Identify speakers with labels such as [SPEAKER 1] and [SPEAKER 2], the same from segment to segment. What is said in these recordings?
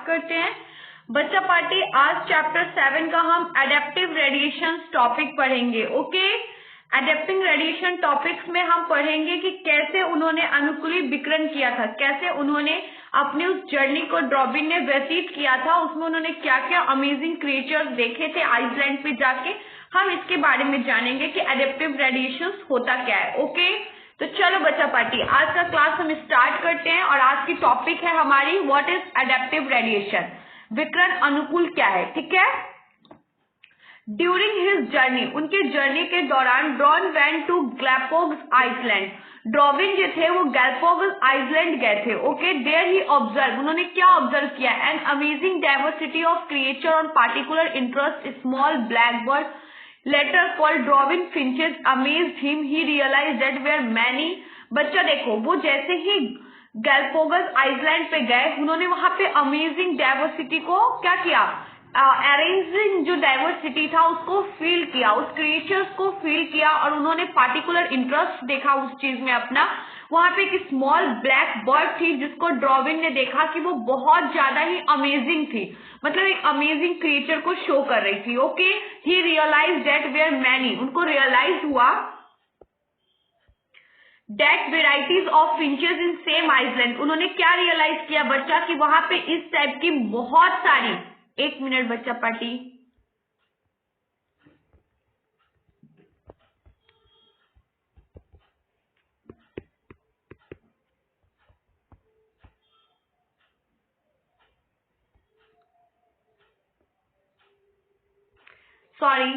[SPEAKER 1] करते हैं। बच्चा पार्टी आज चैप्टर 7 का हम एडेप्टिव रेडिएशन टॉपिक पढ़ेंगे। ओके, एडेप्टिंग रेडिएशन टॉपिक्स में हम पढ़ेंगे कि कैसे उन्होंने अनुकूली विकिरण किया था, कैसे उन्होंने अपनी उस जर्नी को ड्रॉबिन ने व्यतीत किया था, उसमें उन्होंने क्या क्या अमेजिंग क्रिएचर्स देखे थे आइसलैंड पे जाके। हम इसके बारे में जानेंगे कि एडेप्टिव रेडिएशन होता क्या है। ओके, तो चलो बच्चा पार्टी आज का क्लास हम स्टार्ट करते हैं और आज की टॉपिक है हमारी व्हाट इज एडेप्टिव रेडिएशन, विकिरण अनुकूल क्या है। ठीक है, ड्यूरिंग हिज जर्नी, उनके जर्नी के दौरान Darwin went to Galapagos island, Darwin जो थे वो गैलापागोस आइसलैंड गए थे। ओके, देयर ही ऑब्जर्व, उन्होंने क्या ऑब्जर्व किया, an amazing diversity of creature on particular interest small black bird later called Darwin finches amazed him, he realised that were many. बच्चा देखो, वो जैसे ही गैलापागोस आइसलैंड पे गए, उन्होंने वहां पे अमेजिंग डाइवर्सिटी को क्या किया, अरेंजिंग जो डाइवर्सिटी था उसको फील किया, उस क्रिएचर्स को फील किया और उन्होंने पार्टिकुलर इंटरेस्ट देखा उस चीज में अपना। वहां पे एक स्मॉल ब्लैक बर्ड थी जिसको ड्रॉबिन ने देखा कि वो बहुत ज्यादा ही अमेजिंग थी, मतलब एक अमेजिंग क्रिएचर को शो कर रही थी। Okay, he realised that were many, उनको रियलाइज हुआ that varieties of finches in same island. उन्होंने क्या रियलाइज किया बच्चा कि वहां पे इस टाइप की बहुत सारी, एक मिनट बच्चा party, sorry,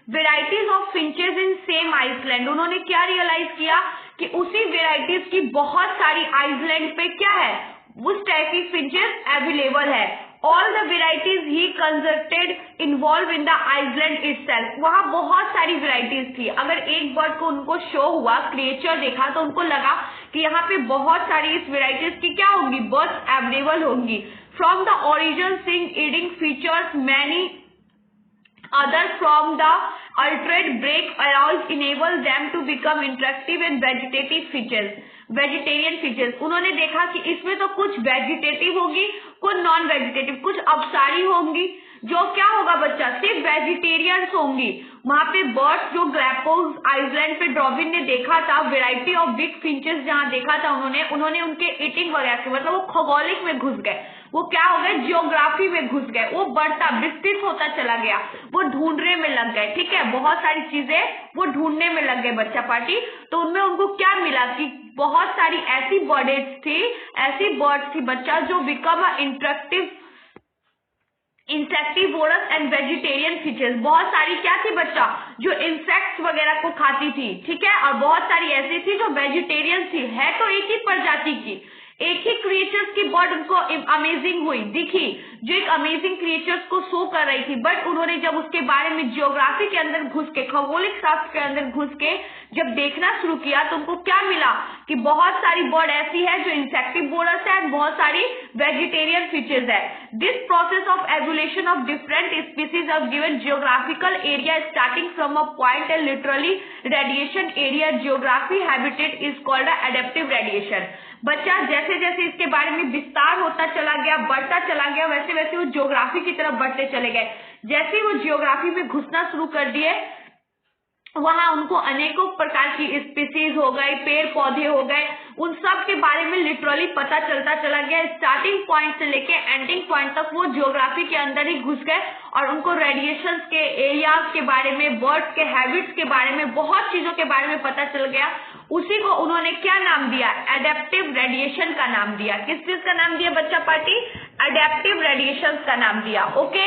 [SPEAKER 1] varieties of finches in same island. उन्होंने क्या रियलाइज किया कि उसी वेराइटीज की बहुत सारी आइसलैंड पे क्या है, उस टाइप की फिंचेस अवेलेबल है। All the varieties he conjectured इन्वॉल्व इन द आइसलैंड इटसेल्फ, वहां बहुत सारी वेराइटीज थी। अगर एक बर्ड को उनको शो हुआ, क्रिएचर देखा, तो उनको लगा कि यहाँ पे बहुत सारी इस वेराइटीज की क्या होंगी, बर्ड्स अवेलेबल होंगी। फ्रॉम द ओरिजिन सिंग eating features many other from the altered break allows enable them to become interactive and vegetative features, vegetarian features. उन्होंने देखा कि इसमें तो कुछ वेजिटेटिव होगी, कुछ नॉन वेजिटेटिव, कुछ अपसारी होंगी, जो क्या होगा बच्चा, सिर्फ वेजिटेरियंस होंगी। वहां पे बर्ड्स जो गैलापागोस आइसलैंड पे ड्रॉबिन ने देखा था, वेराइटी ऑफ बिग फिंचेस जहां देखा था उन्होंने उनके ईटिंग वगैरह के, मतलब वो खगोलिक में घुस गए, वो क्या हो गए, जियोग्राफी में घुस गए, वो बढ़ता विस्तृत होता चला गया, वो ढूंढने में लग गए। ठीक है, बहुत सारी चीजें वो ढूंढने में लग गए बच्चा पार्टी। तो उनमें उनको क्या मिला कि बहुत सारी ऐसी बर्ड्स थी बच्चा जो become a interactive insectivorous and vegetarian features. बहुत सारी क्या थी बच्चा, जो इंसेक्ट्स वगैरह को खाती थी। ठीक है, और बहुत सारी ऐसी थी जो वेजिटेरियन थी, है तो एक ही प्रजाति की, एक ही क्रिएचर्स की बर्ड उनको अमेजिंग हुई, दिखी, जो एक अमेजिंग क्रिएचर्स को शो कर रही थी। बट उन्होंने जब उसके बारे में जियोग्राफी के अंदर घुस के, खगोलिक शास्त्र के अंदर घुस के जब देखना शुरू किया, तो उनको क्या मिला कि बहुत सारी बर्ड ऐसी है जो इंसेक्टिवोरस है, बहुत सारी वेजिटेरियन फीचर्स है। This process of evolution of different species of given geographical area starting from a point and literally radiation area geography habitat is called adaptive radiation. बच्चा जैसे जैसे इसके बारे में विस्तार होता चला गया, बढ़ता चला गया, वैसे वैसे वो जियोग्राफी की तरफ बढ़ते चले गए। जैसे वो जियोग्राफी में घुसना शुरू कर दिए, वहां उनको अनेकों प्रकार की स्पीसीज हो गए, पेड़ पौधे हो गए, उन सब के बारे में लिटरली पता चलता चला गया। स्टार्टिंग पॉइंट से लेके एंडिंग पॉइंट तक वो जियोग्राफी के अंदर ही घुस गए और उनको रेडिएशन के एरियाज के बारे में, बर्ड्स के हैबिट्स के बारे में, बहुत चीजों के बारे में पता चल गया। उसी को उन्होंने क्या नाम दिया, एडेप्टिव रेडिएशन का नाम दिया। किस चीज का नाम दिया बच्चा पार्टी, एडेप्टिव रेडिएशन का नाम दिया। Okay,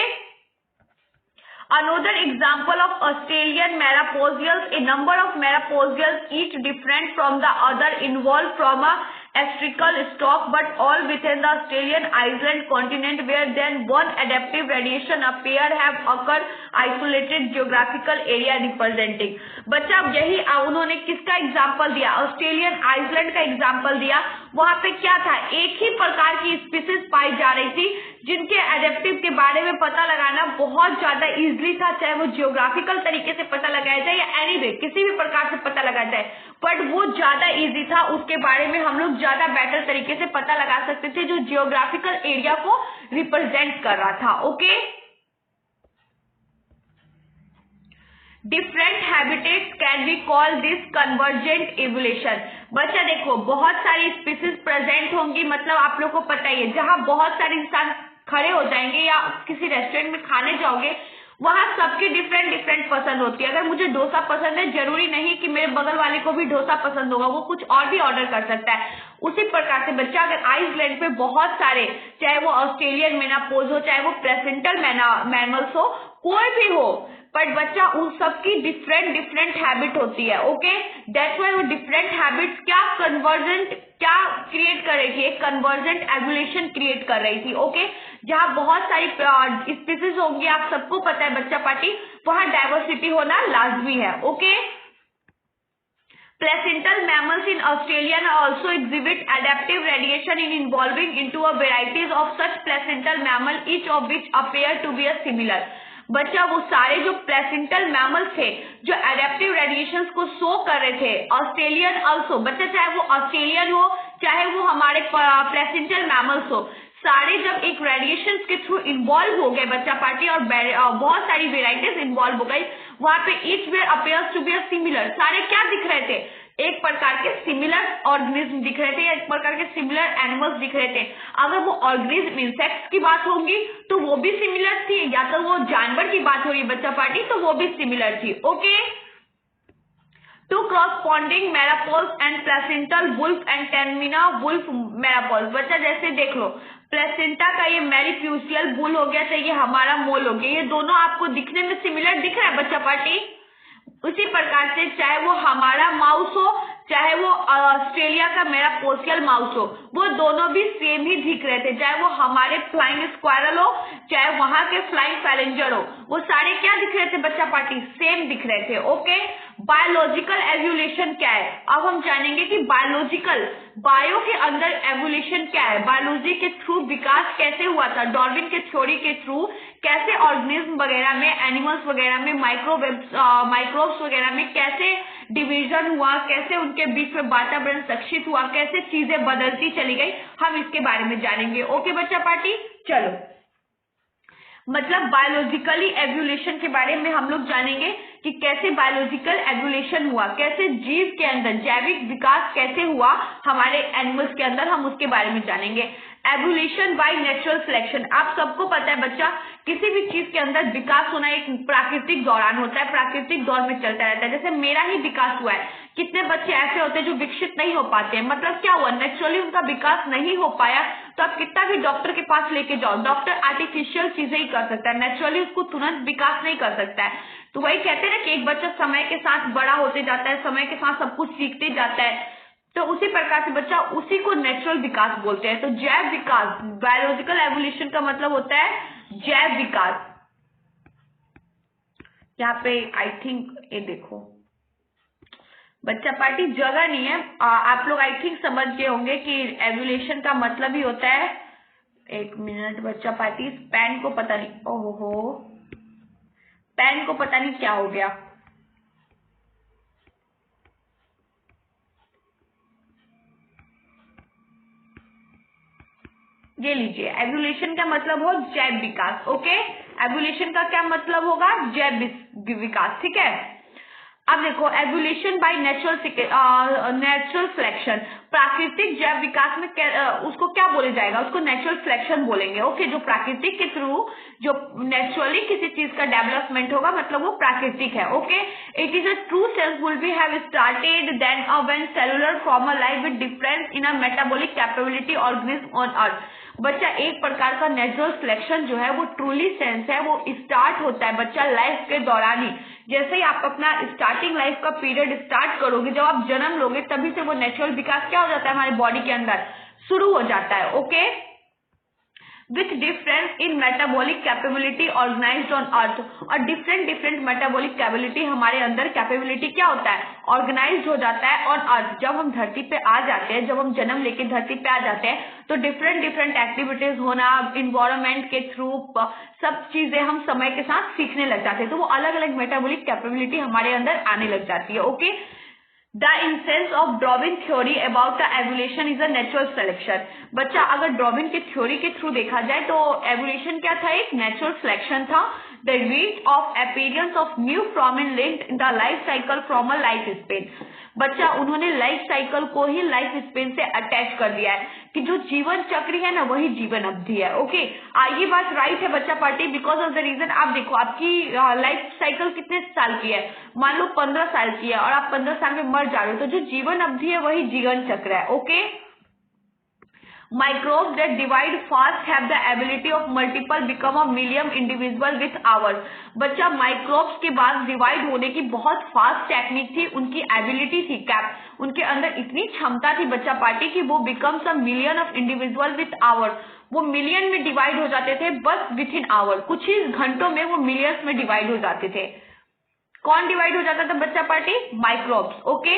[SPEAKER 1] another example of Australian Maraposials, a number of Maraposials each different from the other evolved from a astrical stock but all within the Australian island continent where then one adaptive radiation a pair have occurred isolated geographical area representing। बच्चा यही उन्होंने किसका example दिया, Australian Iceland का example दिया। वहां पे क्या था, एक ही प्रकार की स्पीसीज पाई जा रही थी जिनके एडेप्टिव के बारे में पता लगाना बहुत ज्यादा इजीली था, चाहे वो जियोग्राफिकल तरीके से पता लगाया जाए या एनीवे किसी भी प्रकार से पता लगाया जाए। बट वो ज्यादा इजी था, उसके बारे में हम लोग ज्यादा बेटर तरीके से पता लगा सकते थे, जो जियोग्राफिकल एरिया को रिप्रेजेंट कर रहा था। Okay, different habitats can be call this convergent evolution. बच्चा देखो, बहुत सारी स्पीसीज प्रेजेंट होंगी, मतलब आप लोग को पता ही है, जहां बहुत सारे इंसान खड़े हो जाएंगे या किसी रेस्टोरेंट में खाने जाओगे, वहां सबकी डिफरेंट डिफरेंट पसंद होती है। अगर मुझे डोसा पसंद है, जरूरी नहीं कि मेरे बगल वाले को भी डोसा पसंद होगा, वो कुछ और भी ऑर्डर कर सकता है। उसी प्रकार से बच्चा, अगर आइसलैंड पे बहुत सारे, चाहे वो ऑस्ट्रेलियन मेनापोज हो, चाहे वो प्लेसेंटल मैमल्स हो, कोई भी हो, बट बच्चा उन सबकी डिफरेंट डिफरेंट हैबिट होती है। ओके, दैट्स व्हाई वो डिफरेंट हैबिट्स क्या क्रिएट कर रही थी, एक कन्वर्जेंट एवोल्यूशन क्रिएट कर रही थी। ओके, जहां बहुत सारी स्पीसीज होंगी, आप सबको पता है बच्चा पार्टी, वहां डाइवर्सिटी होना लाजमी है। Okay, placental mammals in Australia also exhibit adaptive radiation in evolving into a varieties of such placental mammal, each of which appear to be a similar। बच्चा, वो सारे जो प्लेसेंटल मैमल्स थे जो एडेप्टिव रेडिएशंस को शो कर रहे थे, ऑस्ट्रेलियन ऑल्सो, बच्चा चाहे वो ऑस्ट्रेलियन हो चाहे वो हमारे प्लेसेंटल मैमल्स हो, सारे जब एक रेडिएशन के थ्रू इन्वॉल्व हो गए बच्चा पार्टी, और बहुत सारी वेराइटीज इन्वॉल्व हो गई, वहां पे each were appears to be a similar. सारे क्या दिख रहे थे, एक प्रकार के सिमिलर ऑर्गेनिज्म दिख रहे थे, या एक प्रकार के सिमिलर एनिमल्स दिख रहे थे। अगर वो ऑर्गेनिज्म इंसेक्ट्स की बात होगी तो वो भी सिमिलर थी, या तो वो जानवर की बात हो रही बच्चा पार्टी तो वो भी सिमिलर थी। Okay, two corresponding marsupials and placental wolf and Tasmanian wolf marsupials. बच्चा जैसे देख लो, प्लेसेंटा का ये मेरीफ्यूसियल बुल हो गया, तो ये हमारा मोल हो गया, ये दोनों आपको दिखने में सिमिलर दिख रहा है बच्चा पार्टी। उसी प्रकार से चाहे वो हमारा माउस हो चाहे वो ऑस्ट्रेलिया का मेरा पोस्टल माउस हो, वो दोनों भी सेम ही दिख रहे थे। चाहे वो हमारे फ्लाइंग स्क्वायरल हो चाहे वहां के फ्लाइंग पैलेंजर हो, वो सारे क्या दिख रहे थे बच्चा पार्टी, सेम दिख रहे थे। ओके, बायोलॉजिकल एवोल्यूशन क्या है, अब हम जानेंगे कि बायो के अंदर एवोल्यूशन क्या है, बायोलॉजी के थ्रू विकास कैसे हुआ था, डार्विन के थ्योरी के थ्रू कैसे ऑर्गेनिज्म वगैरह में, एनिमल्स वगैरह में, माइक्रोब्स वगैरह में कैसे डिवीजन हुआ, कैसे उनके बीच में वातावरण संक्षिप्त हुआ, कैसे चीजें बदलती चली गई, हम इसके बारे में जानेंगे। ओके बच्चा पार्टी, चलो, मतलब बायोलॉजिकली एवोल्यूशन के बारे में हम लोग जानेंगे कि कैसे बायोलॉजिकल एवोल्यूशन हुआ, कैसे जीव के अंदर जैविक विकास कैसे हुआ हमारे एनिमल्स के अंदर, हम उसके बारे में जानेंगे। एवोल्यूशन बाय नेचुरल सिलेक्शन, आप सबको पता है बच्चा, किसी भी चीज के अंदर विकास होना एक प्राकृतिक दौरान होता है, प्राकृतिक दौर में चलता रहता है। जैसे मेरा ही विकास हुआ है, कितने बच्चे ऐसे होते हैं जो विकसित नहीं हो पाते हैं, मतलब क्या हुआ, नेचुरली उनका विकास नहीं हो पाया, तो आप कितना भी डॉक्टर के पास लेके जाओ, डॉक्टर आर्टिफिशियल चीजें ही कर सकता है, नेचुरली उसको तुरंत विकास नहीं कर सकता है। तो वही कहते हैं ना कि एक बच्चा समय के साथ बड़ा होते जाता है, समय के साथ सब कुछ सीखते जाता है, तो उसी प्रकार से बच्चा उसी को नेचुरल विकास बोलते हैं। तो जैव विकास, बायोलॉजिकल एवोल्यूशन का मतलब होता है जैव विकास। यहाँ पे आई थिंक ये देखो बच्चा पार्टी जगह नहीं है, आप लोग आई थिंक समझ गए होंगे कि एवोल्यूशन का मतलब ही होता है, एक मिनट बच्चा पार्टी, पेन को पता नहीं, ओहो पेन को पता नहीं क्या हो गया, ये लीजिए, एवोल्यूशन का मतलब हो जैव विकास। ओके, एवोल्यूशन का क्या मतलब होगा, जैव विकास, ठीक है। अब देखो, एवोल्यूशन बाय नेचुरल सिलेक्शन, प्राकृतिक जैव विकास में उसको क्या बोले जाएगा, उसको नेचुरल सिलेक्शन बोलेंगे। ओके, जो प्राकृतिक के थ्रू जो नेचुरली किसी चीज का डेवलपमेंट होगा, मतलब वो प्राकृतिक है। Okay, it is a true sense will be have started then when cellular form a life with difference in a metabolic capability organism on earth. बच्चा, एक प्रकार का नेचुरल सिलेक्शन जो है वो ट्रूली सेंस है, वो स्टार्ट होता है बच्चा लाइफ के दौरान ही। जैसे ही आप अपना स्टार्टिंग लाइफ का पीरियड स्टार्ट करोगे, जब आप जन्म लोगे, तभी से वो नेचुरल विकास क्या हो जाता है हमारे बॉडी के अंदर शुरू हो जाता है। Okay, with difference in metabolic capability organized on earth, और डिफरेंट मेटाबॉलिक कैपेबिलिटी हमारे अंदर कैपेबिलिटी क्या होता है, ऑर्गेनाइज्ड हो जाता है ऑन अर्थ। जब हम धरती पे आ जाते हैं, जब हम जन्म लेके धरती पे आ जाते हैं, तो डिफरेंट एक्टिविटीज होना, इन्वायरमेंट के थ्रू सब चीजें हम समय के साथ सीखने लग जाते हैं, तो वो अलग अलग मेटाबॉलिक कैपेबिलिटी हमारे अंदर आने लग जाती है। Okay, the incense of Darwin theory about the evolution is a natural selection. बच्चा अगर डार्विन के थ्योरी के थ्रू देखा जाए तो एवोल्यूशन क्या था, एक नेचुरल सिलेक्शन था। The rate of appearance of new forms linked in the life cycle from a life span. बच्चा उन्होंने लाइफ साइकिल को ही लाइफ स्पेन से अटैच कर दिया है कि जो जीवन चक्र है ना वही जीवन अवधि है। ओके, ये बात राइट है बच्चा party, because of the reason आप देखो आपकी लाइफ साइकिल कितने साल की है, मान लो 15 साल की है और आप 15 साल में मर जा रहे हो, तो जो जीवन अवधि है वही जीवन चक्र है। Okay, microbes that divide fast have the ability of multiple become a million individual with hours। बच्चा माइक्रोब्स के बाद डिवाइड होने की बहुत फास्ट टेक्निक थी, उनकी एबिलिटी थी, कैप उनके अंदर इतनी क्षमता थी बच्चा पार्टी की वो becomes a million of individual with our, वो मिलियन में डिवाइड हो जाते थे बस विथ इन आवर, कुछ ही घंटों में वो मिलियंस में डिवाइड हो जाते थे। कौन डिवाइड हो जाता था बच्चा party, microbes. Okay,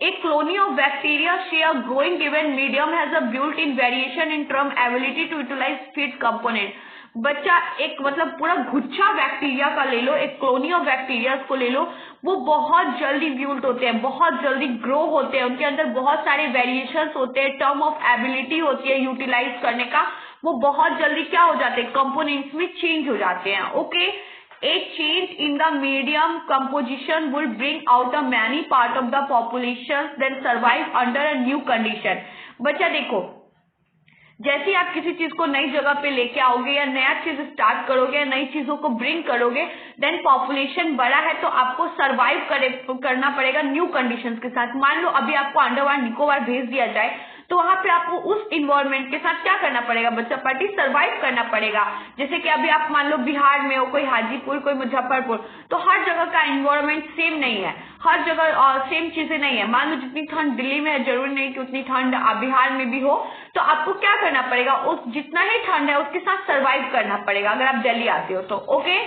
[SPEAKER 1] A colony of bacteria share growing given medium has a built-in variation in term ability to utilize feed component। बच्चा एक मतलब पूरा गुच्छा बैक्टीरिया का ले लो, एक कॉलोनी ऑफ बैक्टीरिया को ले लो, वो बहुत जल्दी ब्यूल्ट होते हैं, बहुत जल्दी ग्रो होते हैं, उनके अंदर बहुत सारे वेरिएशंस होते हैं, टर्म ऑफ एबिलिटी होती है यूटिलाइज करने का, वो बहुत जल्दी क्या हो जाते हैं, कंपोनेंट्स में चेंज हो जाते हैं। Okay, A change in the medium composition will bring out a many part of the population then survive under a new condition। बच्चा देखो जैसे ही आप किसी चीज को नई जगह पे लेके आओगे या नया चीज स्टार्ट करोगे या नई चीजों को ब्रिंग करोगे, देन पॉपुलेशन बड़ा है तो आपको सरवाइव करना पड़ेगा न्यू कंडीशंस के साथ। मान लो अभी आपको अंडमान निकोबार भेज दिया जाए तो वहां पे आपको उस इन्वायरमेंट के साथ क्या करना पड़ेगा बच्चा पार्टी, सरवाइव करना पड़ेगा। जैसे कि अभी आप मान लो बिहार में हो, कोई हाजीपुर, कोई मुजफ्फरपुर, तो हर जगह का इन्वायरमेंट सेम नहीं है, हर जगह सेम चीजें नहीं है। मान लो जितनी ठंड दिल्ली में है जरूरी नहीं कि उतनी ठंड बिहार में भी हो, तो आपको क्या करना पड़ेगा, उस जितना ही ठंड है उसके साथ सरवाइव करना पड़ेगा अगर आप दिल्ली आते हो तो। Okay,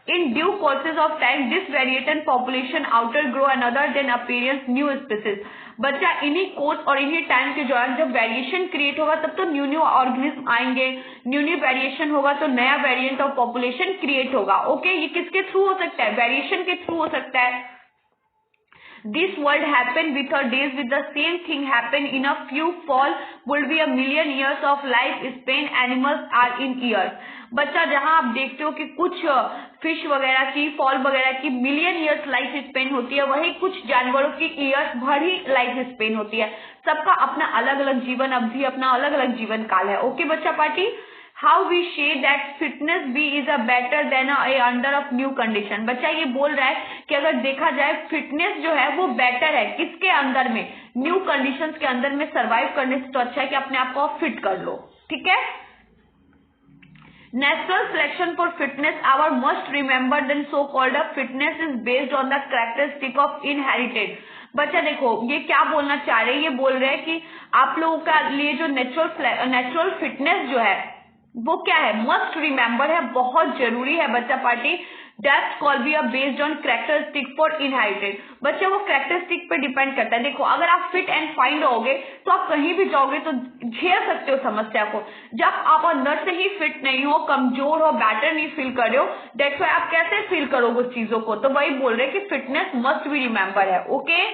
[SPEAKER 1] in due courses of time this variant population outgrow another then appearance new species। बच्चा इन्हीं कोर्स और इन्हीं टाइम के दौरान जब वेरिएशन क्रिएट होगा तब तो न्यू ऑर्गेनिज्म आएंगे, न्यू वेरिएशन होगा तो नया वेरिएंट ऑफ पॉपुलेशन क्रिएट होगा। ओके, ये किसके थ्रू हो सकता है, वेरिएशन के थ्रू हो सकता है। This world happen with our days with the same thing happen in a few fall would be a million years of life span animals are in years। बच्चा जहां आप देखते हो कि कुछ फिश वगैरह की, फॉल वगैरह की मिलियन ईयर्स लाइफ स्पेन होती है, वही कुछ जानवरों की ईयर्स भर ही लाइफ स्पेन होती है। सबका अपना अलग अलग जीवन अवधि, अपना अलग अलग जीवन काल है। ओके बच्चा party, how we say that fitness be is a better than under of new condition. बच्चा ये बोल रहा है कि अगर देखा जाए फिटनेस जो है वो बेटर है किसके अंदर में, न्यू कंडीशंस के अंदर में सर्वाइव करने से तो अच्छा है कि अपने आप को फिट कर लो। ठीक है, natural selection for fitness our must remember then so called fitness is based on the characteristic of inherited। बच्चा देखो ये क्या बोलना चाह रहे हैं, ये बोल रहे हैं कि आप लोगों का लिए जो नेचुरल फिटनेस जो है वो क्या है, मस्ट रिमेंबर है, बहुत जरूरी है बच्चा party. That's call be based on characteristic for inherited. बच्चा वो कैरेक्टरिस्टिक पे डिपेंड करता है। देखो अगर आप फिट एंड फाइन रहोगे तो आप कहीं भी जाओगे तो झेल सकते हो समस्या को। जब आप अंदर से ही फिट नहीं हो, कमजोर हो, बेटर नहीं फील कर रहे हो, दैट्स व्हाई आप कैसे फील करोगे उस चीजों को। तो वही बोल रहे हैं कि फिटनेस मस्ट बी रिमेंबर है। Okay,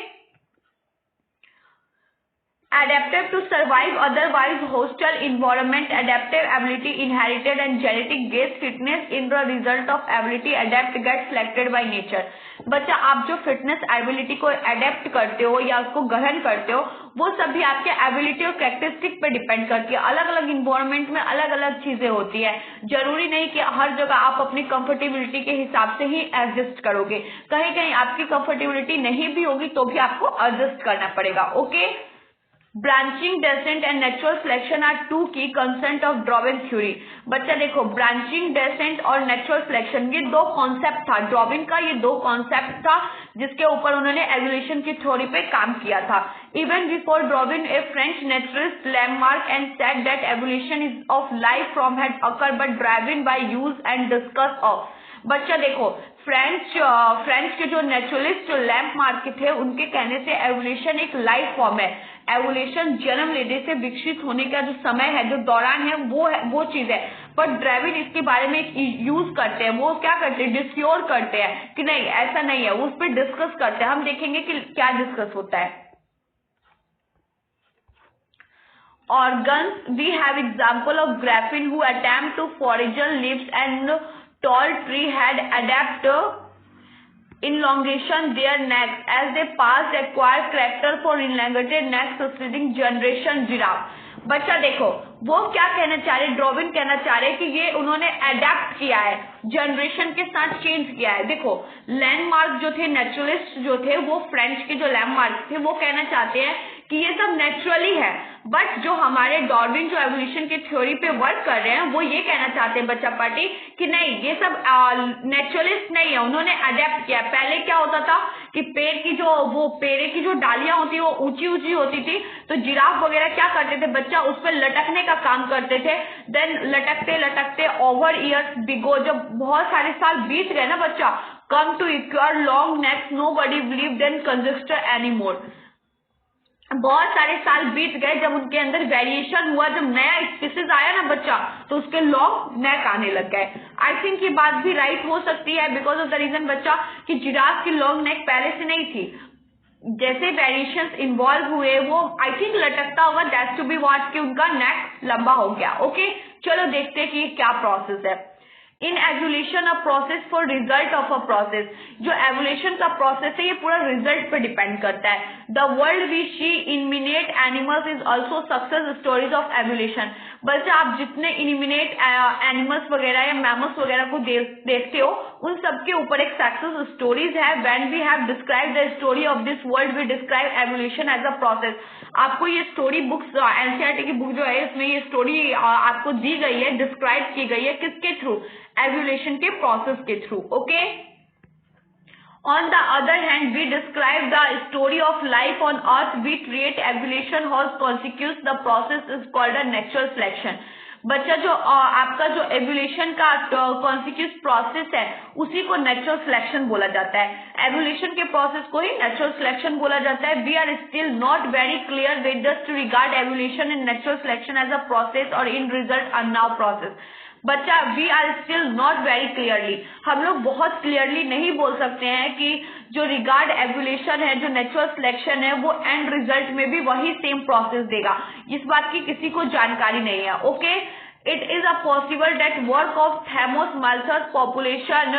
[SPEAKER 1] adaptive to survive otherwise hostile environment, adaptive ability inherited and genetic based fitness in the result of ability adapt get selected by nature। बच्चा आप जो फिटनेस एबिलिटी को अडेप्ट करते हो या उसको ग्रहण करते हो वो सभी आपके एबिलिटी और कैरेक्टरिस्टिक पे डिपेंड करती है। अलग अलग इन्वायरमेंट में अलग अलग चीजें होती है, जरूरी नहीं कि हर जगह आप अपनी कंफर्टेबिलिटी के हिसाब से ही एडजस्ट करोगे, कहीं कहीं आपकी कंफर्टेबिलिटी नहीं भी होगी तो भी आपको एडजस्ट करना पड़ेगा। Okay, branching descent and natural selection are two key concept of Darwin theory. बच्चा देखो ब्रांचिंग डेसेंट और नेचुरल सिलेक्शन ये दो कॉन्सेप्ट था डार्विन का, ये दो कॉन्सेप्ट था जिसके ऊपर उन्होंने एवोल्यूशन की थ्योरी पे काम किया था। Even before Darwin A French naturalist landmark and said that evolution is of life from had occur but driven by use and discuss of. बच्चा देखो, फ्रेंच के जो नेचुरलिस्ट जो लैम्पार्ट के थे, उनके कहने से एवोल्यूशन एक लाइफ फॉर्म है। एवोल्यूशन जन्म लेने से विकसित होने का जो समय है, जो दौरान है, वो चीज है। पर ड्रेविन इसके बारे में यूज करते हैं, वो क्या करते हैं, डिस्क्योर करते हैं कि नहीं ऐसा नहीं है, उस पर डिस्कस करते हैं। हम देखेंगे कि क्या डिस्कस होता है। Organs, we have example of graphene who attempt to forager leaves and tall tree had adapt elongation their necks as they passed acquired character for elongated necks succeeding generation giraffe। बच्चा देखो, वो क्या कहना चाह रहे, Darwin कहना चाह रहे कि ये उन्होंने अडेप्ट किया है, जनरेशन के साथ चेंज किया है। देखो, लैंडमार्क जो थे, नेचुरलिस्ट जो थे, वो फ्रेंच के जो लैंडमार्क थे, वो कहना चाहते हैं कि ये सब नेचुरली है। बट जो हमारे डार्विन जो एवोल्यूशन के थ्योरी पे वर्क कर रहे हैं, वो ये कहना चाहते हैं बच्चा पार्टी कि नहीं, ये सब नेचुरलिस्ट नहीं है, उन्होंने अडेप्ट किया। पहले क्या होता था कि पेड़ की जो डालियां होती है वो ऊंची ऊंची होती थी, तो जिराफ वगैरह क्या करते थे बच्चा, उस पर लटकने का काम करते थे। देन लटकते लटकते ओवर ईयर्स बिगो, जब बहुत सारे साल बीत गए ना बच्चा, come to acquire long necks nobody believed in conjecture anymore. बहुत सारे साल बीत गए, जब उनके अंदर वेरिएशन हुआ, जब नया स्पीसीज आया ना बच्चा, तो उसके लॉन्ग नेक आने लग गए। आई थिंक ये बात भी राइट हो सकती है, बिकॉज ऑफ द रीजन बच्चा कि जिराफ की लॉन्ग नेक पहले से नहीं थी। जैसे वेरिएशंस इन्वॉल्व हुए, वो आई थिंक लटकता होगा, दैट्स टू बी व्हाट, कि उनका नेक लंबा हो गया। ओके, चलो देखते हैं कि क्या प्रोसेस है। In evolution a process for result of a process, जो एवोल्यूशन का प्रोसेस है ये पूरा रिजल्ट पे डिपेंड करता है। The world we see inanimate animals is also success stories of evolution. बच्चा आप जितने इनमिनेट एनिमल्स वगैरह या मैमल्स वगैरह को देखते हो, उन सबके ऊपर एक सक्सेस स्टोरीज है। When we have describe the story of this world we describe evolution as a process. आपको ये स्टोरी बुक्स, एनसीईआरटी की बुक जो है, इसमें ये स्टोरी आपको दी गई है, डिस्क्राइब की गई है, किसके थ्रू, एवोल्यूशन के प्रोसेस के through. Okay, on the other hand we describe the story of life on earth, we treat evolution as consequence, the process is called a natural selection। बच्चा जो आपका जो एवोल्यूशन का कॉन्सिक्यूस प्रोसेस है, उसी को नेचुरल सिलेक्शन बोला जाता है। एवोल्यूशन के प्रोसेस को ही नेचुरल सिलेक्शन बोला जाता है। We are still not very clear whether to regard evolution in natural selection as a process और in result a now process. बच्चा we are still not very clearly, हम लोग बहुत क्लियरली नहीं बोल सकते हैं कि जो रिगार्ड एवोल्यूशन है, जो नेचुरल सिलेक्शन है, वो एंड रिजल्ट में भी वही सेम प्रोसेस देगा। इस बात की किसी को जानकारी नहीं है। Okay, it is a possible that work of Thomas Malthus population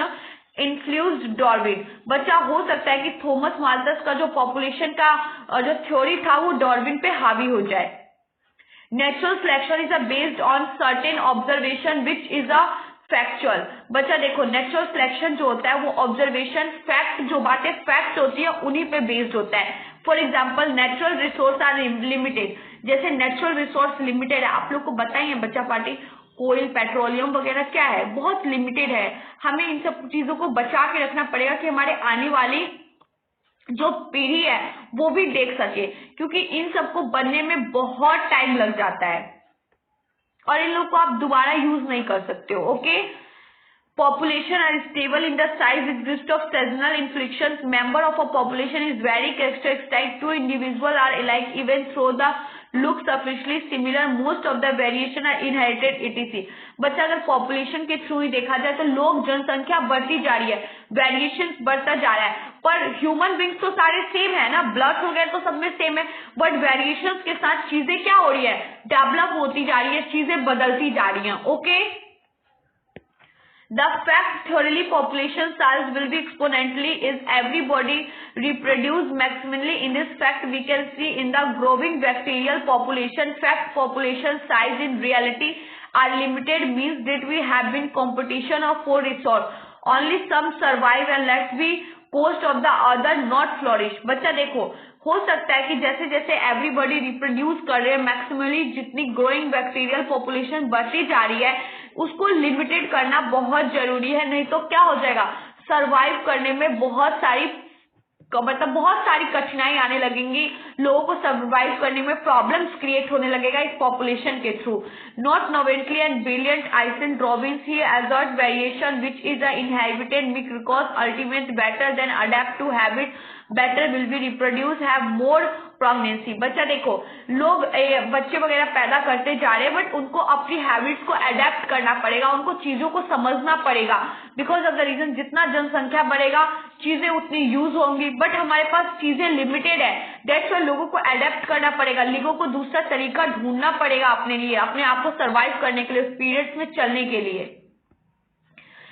[SPEAKER 1] influenced Darwin. बच्चा हो सकता है कि थॉमस माल्थस का जो पॉपुलेशन का जो थ्योरी था, वो डार्विन पे हावी हो जाए। Natural selection is based on certain observation which is a factual. बच्चा देखो, नेचुरल सिलेक्शन जो होता है वो ऑब्जर्वेशन, फैक्ट, जो बातें फैक्ट होती है उन्हीं पे बेस्ड होता है। For example natural resource are limited, जैसे नेचुरल रिसोर्स लिमिटेड है, आप लोग को बताइए बच्चा पार्टी, ऑयल, पेट्रोलियम वगैरह क्या है, बहुत लिमिटेड है। हमें इन सब चीजों को बचा के रखना पड़ेगा कि हमारे आने वाली जो पीढ़ी है वो भी देख सके, क्योंकि इन सबको बनने में बहुत टाइम लग जाता है और इन लोग को आप दोबारा यूज नहीं कर सकते हो। Okay, population are stable in the size exist of seasonal inflections, member of a population is very characteristic, two individuals are alike even though the look sufficiently similar, most of the variation are inherited etc। बच्चा अगर population के through ही देखा जाए तो लोग, जनसंख्या बढ़ती जा रही है, वेरिएशन बढ़ता जा रहा है, पर ह्यूमन बींग्स तो सारे सेम है ना, ब्लड वगैरह तो सब में सेम है, बट वेरिएशन के साथ चीजें क्या हो रही है, डेवलप होती जा रही है, चीजें बदलती जा रही है। Okay, the fact theoretically population size will be exponentially is everybody reproduce maximally। in this fact we can see in the growing bacterial population fact population size in reality are limited, means that we have been competition of for resource, only some survive and let's be cost of the other not flourish। बच्चा देखो, हो सकता है कि जैसे जैसे everybody reproduce कर रहे हैं मैक्सिमली, जितनी ग्रोइंग बैक्टीरियल पॉपुलेशन बढ़ती जा रही है, उसको लिमिटेड करना बहुत जरूरी है, नहीं तो क्या हो जाएगा, सरवाइव करने में बहुत सारी कठिनाई आने लगेंगी। लोगों को सर्वाइव करने में प्रॉब्लम्स क्रिएट होने लगेगा इस पॉपुलेशन के थ्रू। नॉट नोवेंटली and brilliant Ison Robbins he asserts variation which is a inherited because ultimate better than adapt to habit better will be reproduce have more pregnancy. बच्चा देखो, लोग बच्चे वगैरह पैदा करते जा रहे हैं, बट उनको अपनी हैबिट्स को अडेप्ट करना पड़ेगा, उनको चीजों को समझना पड़ेगा। बिकॉज ऑफ द रीजन जितना जनसंख्या बढ़ेगा चीजें उतनी यूज होंगी, बट हमारे पास चीजें लिमिटेड है। दैट्स व्हाई लोगों को अडेप्ट करना पड़ेगा, लोगों को दूसरा तरीका ढूंढना पड़ेगा अपने लिए, अपने आप को सर्वाइव करने के लिए, उस पीरियड्स में चलने के लिए।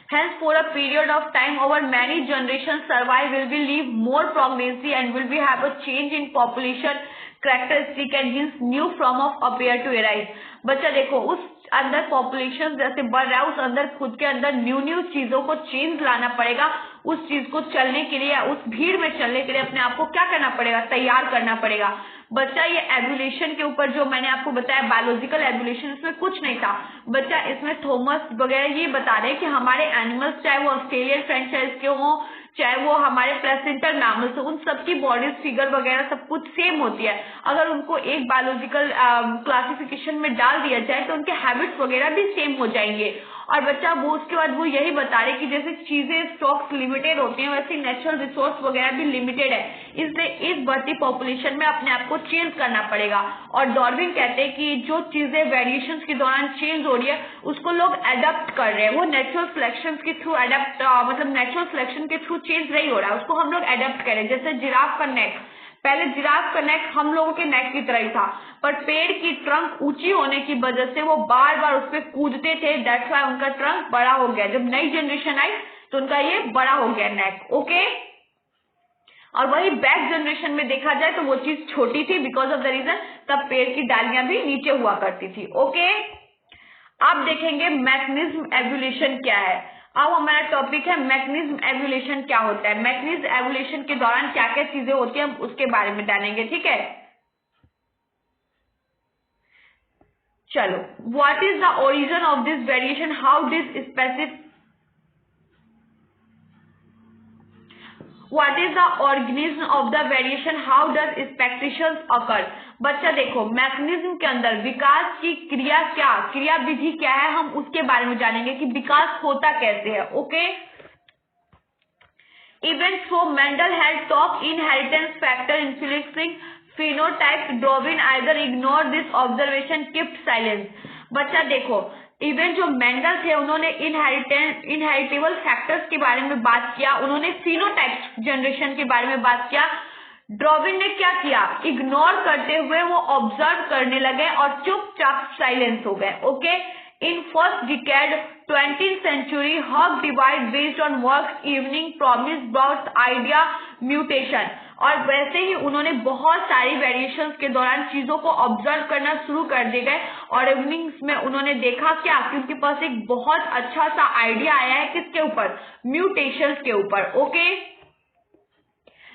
[SPEAKER 1] Hence, for a period of time over many generations, survive will be leave more pregnancy and will be have a change in population characteristic and hence new form of appear to arise। बच्चा देखो, उस अंदर population जैसे बढ़ रहा है, उस अंदर खुद के अंदर न्यू चीजों को चेंज लाना पड़ेगा। उस चीज को चलने के लिए, उस भीड़ में चलने के लिए अपने आप को क्या करना पड़ेगा, तैयार करना पड़ेगा। बच्चा ये एवोल्यूशन के ऊपर जो मैंने आपको बताया बायोलॉजिकल एवोल्यूशन, इसमें कुछ नहीं था बच्चा। इसमें थॉमस वगैरह ये बता रहे हैं कि हमारे एनिमल्स, चाहे वो ऑस्ट्रेलियन फ्रेंचाइज के हों, चाहे वो हमारे प्लेसेंटल मैमल्स, उन सबकी बॉडीज फिगर वगैरह सब कुछ सेम होती है। अगर उनको एक बायोलॉजिकल क्लासिफिकेशन में डाल दिया जाए तो उनके हैबिट्स वगैरह भी सेम हो जाएंगे। और बच्चा वो उसके बाद वो यही बता रहे कि जैसे चीजें स्टॉक्स लिमिटेड होती हैं, वैसे नेचुरल रिसोर्स वगैरह भी लिमिटेड है, इसलिए इस बढ़ती पॉपुलेशन में अपने आप को चेंज करना पड़ेगा। और डार्विन कहते हैं कि जो चीजें वेरिएशन के दौरान चेंज हो रही है उसको लोग एडप्ट कर रहे हैं, वो नेचुरल सिलेक्शन के थ्रू एडप्ट, मतलब नेचुरल सिलेक्शन के थ्रू चेंज नहीं हो रहा है, उसको हम लोग एडप्ट करें। जैसे जिराफ का नेक, पहले जिराफ का नेक हम लोगों के नेक की तरह ही था, पर पेड़ की ट्रंक ऊंची होने की वजह से वो बार बार उस पर कूदते थे, दैट्स व्हाई उनका ट्रंक बड़ा हो गया। जब नई जनरेशन आई तो उनका ये बड़ा हो गया नेक, ओके। और वही बैक जनरेशन में देखा जाए तो वो चीज छोटी थी, बिकॉज ऑफ द रीजन तब पेड़ की डालियां भी नीचे हुआ करती थी, ओके। अब देखेंगे मैकेनिज्म एवोल्यूशन क्या है। अब हमारा टॉपिक है मैकेनिज्म एवोल्यूशन क्या होता है। मैकेनिज्म एवोल्यूशन के दौरान क्या क्या चीजें होती है हम उसके बारे में जानेंगे, ठीक है। चलो, what is the origin of this variation, how this specific, what is the organism of the variation, how does expectations occur. बच्चा देखो, मैकेनिज्म के अंदर विकास की क्रिया विधि क्या है, हम उसके बारे में जानेंगे कि विकास होता कैसे है, okay. Even so Mendel had top inheritance factor influencing phenotype, Darwin either ignore this observation, kept silence। बच्चा देखो, इवन जो मेंडल थे उन्होंने इनहेरिटेबल फैक्टर्स के बारे में बात किया, उन्होंने फिनोटाइप जनरेशन के बारे में बात किया। डार्विन ने क्या किया, इग्नोर करते हुए वो ऑब्जर्व करने लगे और चुपचाप साइलेंस हो गए, okay. In first decade 20th century, Hawk divide based on works evening promise brought idea mutation। और वैसे ही उन्होंने बहुत सारी वेरिएशंस के दौरान चीजों को ऑब्जर्व करना शुरू कर दिए गए और इवनिंग्स में उन्होंने देखा क्या कि उनके पास एक बहुत अच्छा सा आइडिया आया है, किसके ऊपर, म्यूटेशंस के ऊपर, okay.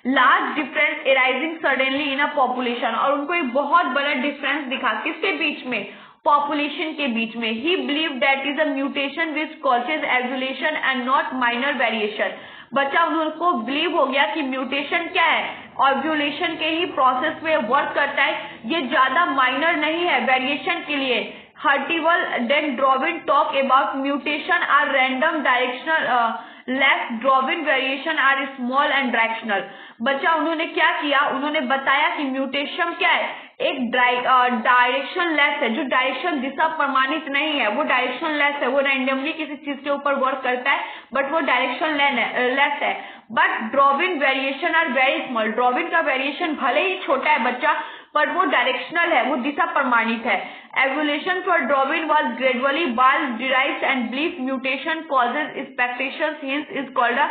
[SPEAKER 1] Large difference arising suddenly in a population, और उनको एक बहुत बड़ा डिफरेंस दिखा, किसके बीच में, पॉपुलेशन के बीच में। ही believe that is a mutation which causes evolution and not minor variation. बच्चा उनको बिलीव हो गया कि म्यूटेशन क्या है, एवोल्यूशन के ही प्रोसेस में वर्क करता है, ये ज्यादा माइनर नहीं है वेरिएशन के लिए। हर्टिवल then Darwin talk about mutation are random directionless Darwin variation are small and directional. बच्चा उन्होंने क्या किया, उन्होंने बताया कि म्यूटेशन क्या है, एक डायरेक्शन लेस है, जो डायरेक्शन दिशा प्रमाणित नहीं है, वो डायरेक्शन लेस है, वो रैंडमली किसी चीज के ऊपर वर्क करता है, बट वो डायरेक्शन लेस है। But Darwin variation are very small, Darwin का वेरिएशन भले ही छोटा है बच्चा, पर वो डायरेक्शनल है, वो दिशा प्रमाणित है। Evolution for Darwin was gradually बाल derived and belief mutation causes expectations, hence is called a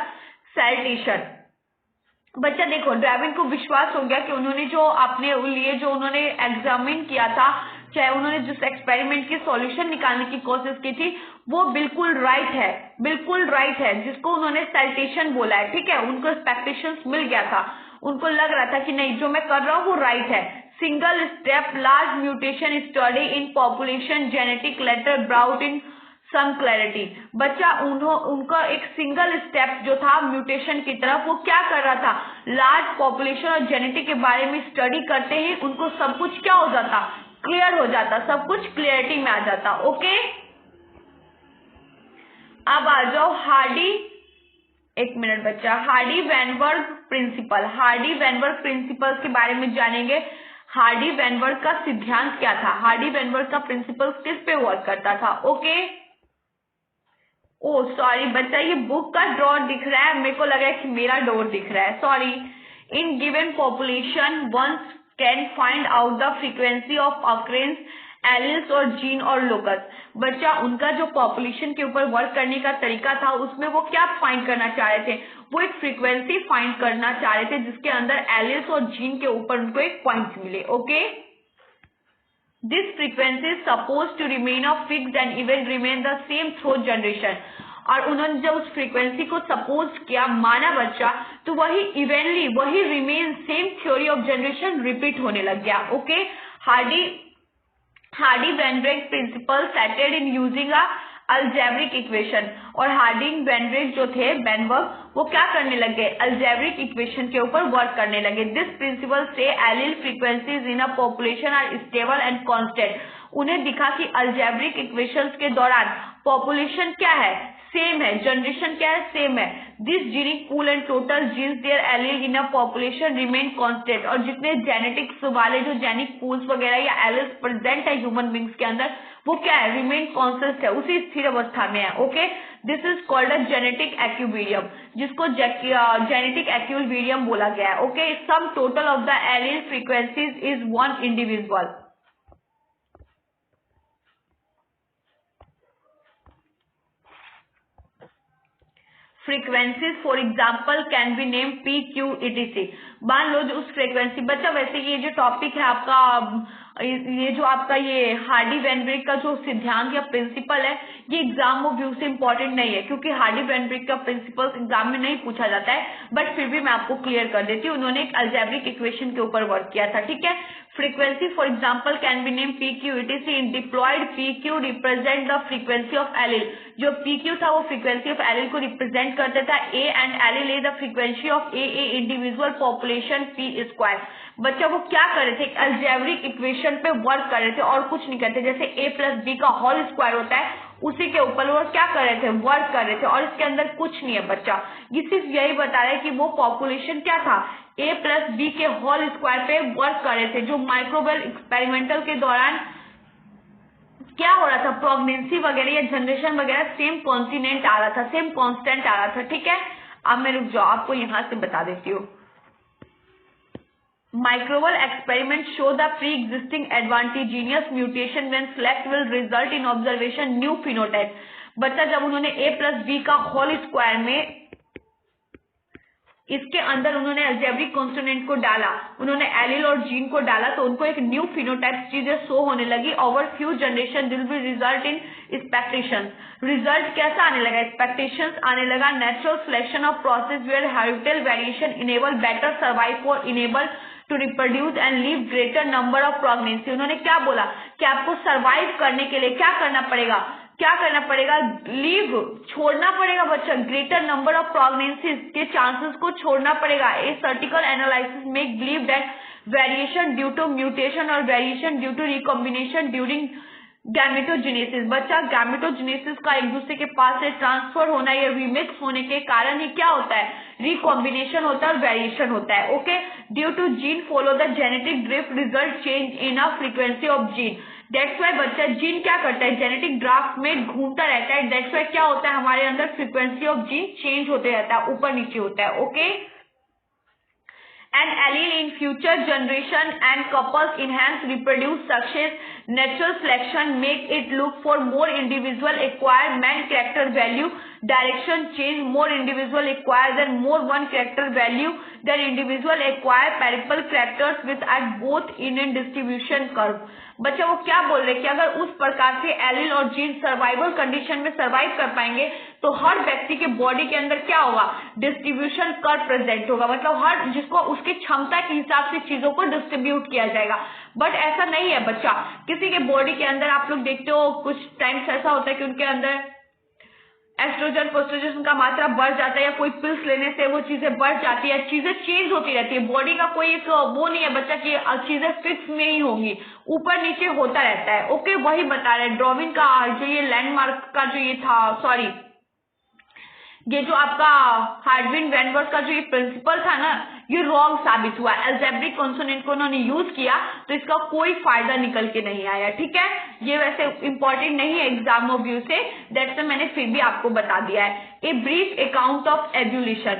[SPEAKER 1] saltation. बच्चा देखो, डार्विन को विश्वास हो गया कि उन्होंने जो अपने लिए जो उन्होंने एग्जामिन किया था, चाहे उन्होंने जिस एक्सपेरिमेंट की सॉल्यूशन निकालने की कोशिश की थी, वो बिल्कुल राइट है, बिल्कुल राइट है, जिसको उन्होंने सैल्टेशन बोला है, ठीक है। उनको एक्सपेक्टेशंस मिल गया था, उनको लग रहा था कि नहीं जो मैं कर रहा हूँ वो राइट है। Single step large mutation study in population genetic later brought in some clarity. बच्चा उनका एक सिंगल स्टेप जो था म्यूटेशन की तरफ, वो क्या कर रहा था, लार्ज पॉपुलेशन और जेनेटिक के बारे में स्टडी करते ही उनको सब कुछ क्या हो जाता, क्लियर हो जाता, सब कुछ क्लियरिटी में आ जाता। ओके, अब आ जाओ हार्डी, एक मिनट बच्चा, Hardy Weinberg principle. Hardy Weinberg principle के बारे में जानेंगे। हार्डी वेनबर्ग का सिद्धांत क्या था, हार्डी वेनबर्ग का प्रिंसिपल किस पे वर्क करता था। ओके, ओ सॉरी बच्चा, ये बुक का डोर दिख रहा है, मेरे को लग रहा है कि मेरा डोर दिख रहा है, sorry. In given population once can find out the frequency of occurrence alleles और जीन और लोकस। बच्चा उनका जो पॉपुलेशन के ऊपर वर्क करने का तरीका था, उसमें वो क्या फाइंड करना चाह रहे थे, वो एक फ्रीक्वेंसी फाइंड करना चाह रहे थे जिसके अंदर एलिल्स और जीन के ऊपर उनको एक पॉइंट मिले। Okay, This frequency is supposed to remain of fixed and even remain the same through generation। और उन्होंने जब उस फ्रीक्वेंसी को सपोज किया, माना बच्चा, तो वही इवेनली, वही remain same theory of generation repeat होने लग गया। Okay, Hardy Weinberg principle stated in using a algebraic equation. और हार्डी वेनबर्ग जो थे, वेनबर्ग, वो क्या करने लगे, अल्जेब्रिक इक्वेशन के ऊपर वर्क करने लगे। दिस प्रिंसिपल से allele frequencies in a population are stable and constant. उन्हें दिखा कि अल्जेब्रिक इक्वेशंस के दौरान पॉपुलेशन क्या है, सेम है, जनरेशन क्या है, सेम है। This genic pool and total genes their allele in a population remain constant. और जितने जेनेटिक्स वाले जो जेनिक पूल्स वगैरह या एलिल्स प्रेजेंट है ह्यूमन बींग्स के अंदर, वो क्या है, रिमेन कांस्टेंट है, उसी स्थिर अवस्था में है। Okay, this is called a genetic equilibrium, जिसको जेनेटिक एक्विलिब्रियम बोला गया है। Okay, sum total of the allele frequencies is one individual. Frequencies for example can be name P Q etc। मान लो जो उस फ्रीक्वेंसी, बच्चा वैसे ये जो टॉपिक है आपका, ये जो आपका ये हार्डी वेनबर्ग का जो सिद्धांत या प्रिंसिपल है, ये एग्जाम व्यू से इंपॉर्टेंट नहीं है, क्योंकि हार्डी वेनबर्ग का प्रिंसिपल एग्जाम में नहीं पूछा जाता है, बट फिर भी मैं आपको क्लियर कर देती हूँ। उन्होंने एक अल्जेब्रिक इक्वेशन के ऊपर वर्क किया था। ठीक है, frequency for example can be name P Q etc। In diploid P Q represent the frequency of allele. जो पी क्यू था वो फ्रीक्वेंसी ऑफ एलिल को रिप्रेजेंट करता था। A and allele A the frequency of A individual population P square. बच्चा वो क्या कर रहे थे, अलजेब्रिक इक्वेशन पे वर्क कर रहे थे और कुछ नहीं करते। जैसे a प्लस बी का होल स्क्वायर होता है, उसी के ऊपर वो क्या कर रहे थे, वर्क कर रहे थे, और इसके अंदर कुछ नहीं है बच्चा। ये सिर्फ यही बता रहा है कि वो पॉपुलेशन क्या था, a प्लस बी के होल स्क्वायर पे वर्क कर रहे थे। जो माइक्रोवेल एक्सपेरिमेंटल के दौरान क्या हो रहा था, प्रेगनेंसी वगैरह या जनरेशन वगैरह सेम कॉन्टिनेंट आ रहा था, सेम कांस्टेंट आ रहा था। ठीक है, अब मैं रुक जाओ, आपको यहां से बता देती हूँ। Microbial experiments show the pre-existing advantageous mutation when select will result in observation new phenotype। बच्चा जब उन्होंने a प्लस बी का होल स्क्वायर में इसके अंदर उन्होंने अलजेब्रिक कॉन्स्टेंट को डाला, उन्होंने एलिल और जीन को डाला, तो उनको एक न्यू फिनोटाइप चीजें शो होने लगी। ओवर फ्यू जनरेशन दिल will result in expectation. Result कैसा आने लगा, एक्सपेक्टेशंस आने लगा। Natural selection of process where hereditary variation enable better survive और enable to reproduce and leave greater number of pregnancy. उन्होंने क्या बोला कि आपको सर्वाइव करने के लिए क्या करना पड़ेगा, लीव छोड़ना पड़ेगा बच्चा, ग्रेटर नंबर ऑफ प्रेगनेंसीज के चांसेस को छोड़ना पड़ेगा। A critical analysis make believe that variation due to mutation और variation due to recombination during gametogenesis. बच्चा गैमेटोजेनेसिस का एक दूसरे के पास से ट्रांसफर होना या रिमिक्स होने के कारण ही क्या होता है, रिकॉम्बिनेशन होता है और वेरिएशन होता है। Okay, due to gene follow the genetic drift result change in a frequency of gene. That's why बच्चा जीन क्या करता है, जेनेटिक ड्राफ्ट में घूमता रहता है। दैट्स वाई क्या होता है, हमारे अंदर फ्रीक्वेंसी ऑफ जीन चेंज होते रहता है, ऊपर नीचे होता है। Okay, and allele in future generation and couples enhance reproduce success. Natural selection make it look for more individual acquire man character value direction change, more individual acquire than more one character value than individual acquire peripheral characters with at both in and distribution curve। बच्चा वो क्या बोल रहे हैं कि अगर उस प्रकार से एलील और जीन सर्वाइवल कंडीशन में सर्वाइव कर पाएंगे तो हर व्यक्ति के बॉडी के अंदर क्या होगा, डिस्ट्रीब्यूशन कर्व प्रेजेंट होगा, मतलब हर जिसको उसकी क्षमता के हिसाब से चीजों को डिस्ट्रीब्यूट किया जाएगा। बट ऐसा नहीं है बच्चा, किसी के बॉडी के अंदर आप लोग देखते हो कुछ टाइम्स ऐसा होता है कि उनके अंदर एस्ट्रोजन प्रोस्टेजन का मात्रा बढ़ जाता है या कोई पिल्स लेने से वो चीजें बढ़ जाती है, चीजें चेंज होती रहती है। बॉडी का कोई एक वो नहीं है बच्चा कि चीजें फिक्स में ही होंगी, ऊपर नीचे होता रहता है। ओके, वही बता रहे हैं ड्रॉविन का जो ये लैंडमार्क का जो ये था, सॉरी ये जो आपका हार्डविन वैनवर्थ का जो ये प्रिंसिपल था ना, ये रॉन्ग साबित हुआ। अलजेब्रिक कॉन्सोनेंट को उन्होंने यूज किया तो इसका कोई फायदा निकल के नहीं आया। ठीक है, ये वैसे इंपॉर्टेंट नहीं है एग्जाम ऑफ व्यू से, दैट्स मैंने फिर भी आपको बता दिया है। A brief account of evolution,